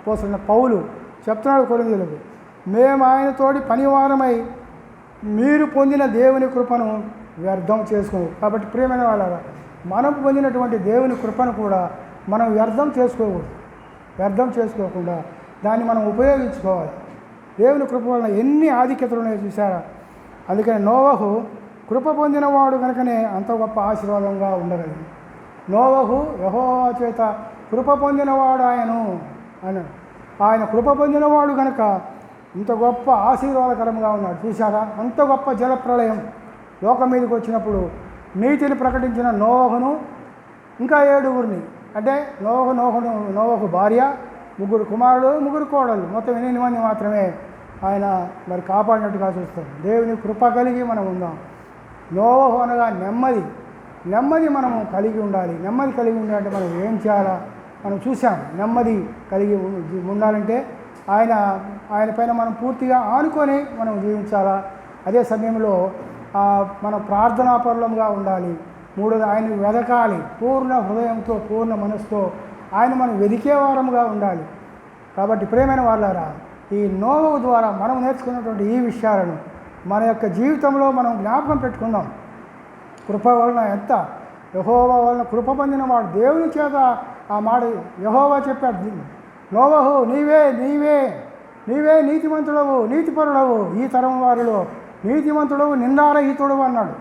పోసిన పౌలు చెప్తున్నాడు కొరింథీయులకు, మేము ఆయనతోటి పనివారమై మీరు పొందిన దేవుని కృపను వ్యర్థం చేసుకోము. కాబట్టి ప్రియమైన వాళ్ళ మనం పొందినటువంటి దేవుని కృపను కూడా మనం వ్యర్థం చేసుకోకూడదు. వ్యర్థం చేసుకోకుండా దాన్ని మనం ఉపయోగించుకోవాలి. దేవుని కృప వలన ఎన్ని ఆధిక్యతలు ఉన్నాయో చూసారా? అందుకని నోవహు కృప పొందినవాడు కనుకనే అంత గొప్ప ఆశీర్వాదంగా ఉండగలిగింది. నోవహు యెహోవా చేత కృప పొందినవాడు అన్నాడు. ఆయన కృప పొందినవాడు కనుక ఇంత గొప్ప ఆశీర్వాదకరంగా ఉన్నాడు. చూశారా? అంత గొప్ప జలప్రళయం లోకం మీదకి వచ్చినప్పుడు నీతిని ప్రకటించిన నోవహును ఇంకా 7గురిని, అంటే నోవహు భార్య, 3 కుమారుడు, 3 కోడళ్ళు, మొత్తం 8 మంది మాత్రమే ఆయన మరి కాపాడినట్టుగా చూస్తాం. దేవుని కృప కలిగి మనం ఉందాం. నోవహు అనగా నెమ్మది మనము కలిగి ఉండాలి. నెమ్మది కలిగి ఉండాలంటే మనం ఏం చేయాలా మనం చూసాం. నెమ్మది కలిగి ఉండాలంటే ఆయన పైన మనం పూర్తిగా ఆనుకొని మనం జీవించాలా. అదే సమయంలో మనం ప్రార్థనాపరులంగా ఉండాలి. 3వది ఆయన వెదకాలి. పూర్ణ హృదయంతో పూర్ణ మనసుతో ఆయన మనం వెదికే వారముగా ఉండాలి. కాబట్టి ప్రియమైన వాళ్ళారా, ఈ నోవహు ద్వారా మనం నేర్చుకున్నటువంటి ఈ విషయాలను మన యొక్క జీవితంలో మనం జ్ఞాపకం పెట్టుకుందాం. కృప వలన ఎంత యెహోవా వలన కృప పొందిన వాడు దేవుని చేత ఆ మాట యెహోవా చెప్పాడు, నోవహు నీవే నీతిమంతుడవు, నీతిపరుడవు, ఈ తరం వారిలో నీతిమంతుడవు, నిందారహితుడవు అన్నాడు.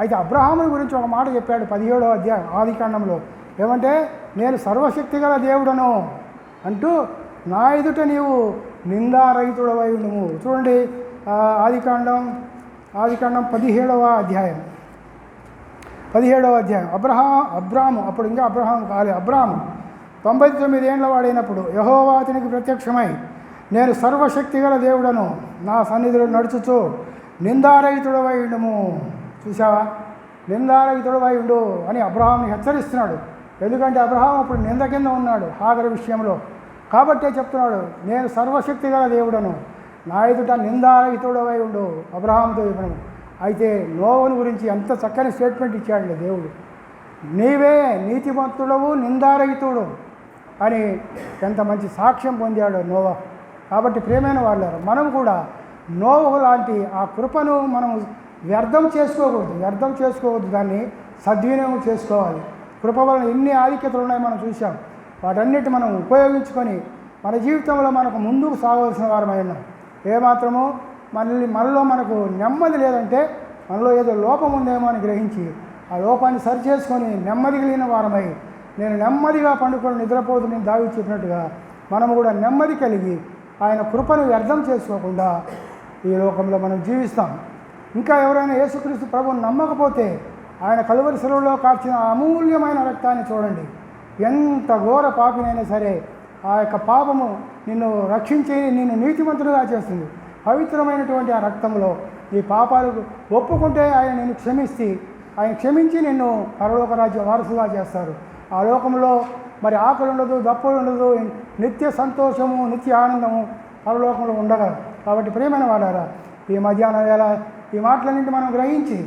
అయితే అబ్రహాముని గురించి ఒక మాట చెప్పాడు 17వ అధ్యాయం ఆదికాండంలో. ఏమంటే నేను సర్వశక్తి గల దేవుడను అంటూ నా ఎదుట నీవు నిందారహితుడవై ఉండుము. చూడండి ఆదికాండం 17వ అధ్యాయం అబ్రాము అప్పుడు ఇంకా అబ్రహాం కాలే. అబ్రాము 99 ఏళ్ల వాడైనప్పుడు యెహోవా అతనికి ప్రత్యక్షమై నేను సర్వశక్తి గల దేవుడను, నా సన్నిధిలో నడుచుచు నిందారహితుడవై ఉండుము. చూసావా? నిందారహితుడవై ఉండు అని అబ్రహాంని హెచ్చరిస్తున్నాడు. ఎందుకంటే అబ్రహాం అప్పుడు నింద కింద ఉన్నాడు హాగరు విషయంలో. కాబట్టే చెప్తున్నాడు, నేను సర్వశక్తి గల దేవుడను, నా ఎదుట నిందారహితుడవై ఉండు అబ్రహాంతో చెప్పడం. అయితే నోవహుని గురించి ఎంత చక్కని స్టేట్మెంట్ ఇచ్చాడు దేవుడు. నీవే నీతిమంతుడవు, నిందారహితుడు. అని ఎంత మంచి సాక్ష్యం పొందాడో నోవహు. కాబట్టి ప్రియమైన వాళ్ళారు, మనం కూడా నోవహు లాంటి ఆ కృపను మనం వ్యర్థం చేసుకోకూడదు, దాన్ని సద్వినియోగం చేసుకోవాలి. కృప వలన ఎన్ని ఆధిక్యతలు ఉన్నాయో మనం చూసాం. వాటన్నిటి మనం ఉపయోగించుకొని మన జీవితంలో మనకు ముందుకు సాగవలసిన వారమై ఉన్నాం. ఏమాత్రమో మనలో మనకు నెమ్మది లేదంటే మనలో ఏదో లోపం ఉందేమో అని గ్రహించి ఆ లోపాన్ని సరిచేసుకొని నెమ్మది కలిగిన వారమై, నేను నెమ్మదిగా పండుకొని నిద్రపోదు నేను దావీదు చెప్పినట్టుగా మనము కూడా నెమ్మది కలిగి ఆయన కృపను వ్యర్థం చేసుకోకుండా ఈ లోకంలో మనం జీవిస్తాం. ఇంకా ఎవరైనా యేసుక్రీస్తు ప్రభువును నమ్మకపోతే ఆయన కలువరి శిలువలో కార్చిన అమూల్యమైన రక్తాన్ని చూడండి. ఎంత ఘోర పాపినైనా సరే ఆ యొక్క పాపము నిన్ను రక్షించి నిన్ను నీతిమంతులుగా చేస్తుంది. పవిత్రమైనటువంటి ఆ రక్తంలో ఈ పాపాలకు ఒప్పుకుంటే ఆయన నిన్ను క్షమించి నిన్ను పరలోక రాజ్య వారసుగా చేస్తారు. ఆ లోకంలో మరి ఆకలి ఉండదు, దప్పులు ఉండదు, నిత్య సంతోషము, నిత్య ఆనందము పరలోకంలో ఉండగలరు. కాబట్టి ప్రియమైన వాళ్ళారా, ఈ మధ్యాహ్నం వేళ ఈ మాటలన్నింటి మనం గ్రహించి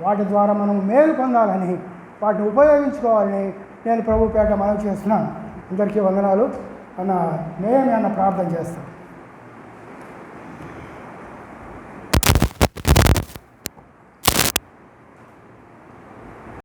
వాటి ద్వారా మనం మేలు పొందాలని, వాటిని ఉపయోగించుకోవాలని నేను ప్రభు పేట మనవి చేస్తున్నాను. అందరికీ వందనాలు. నేనే ప్రార్థన చేస్తాను.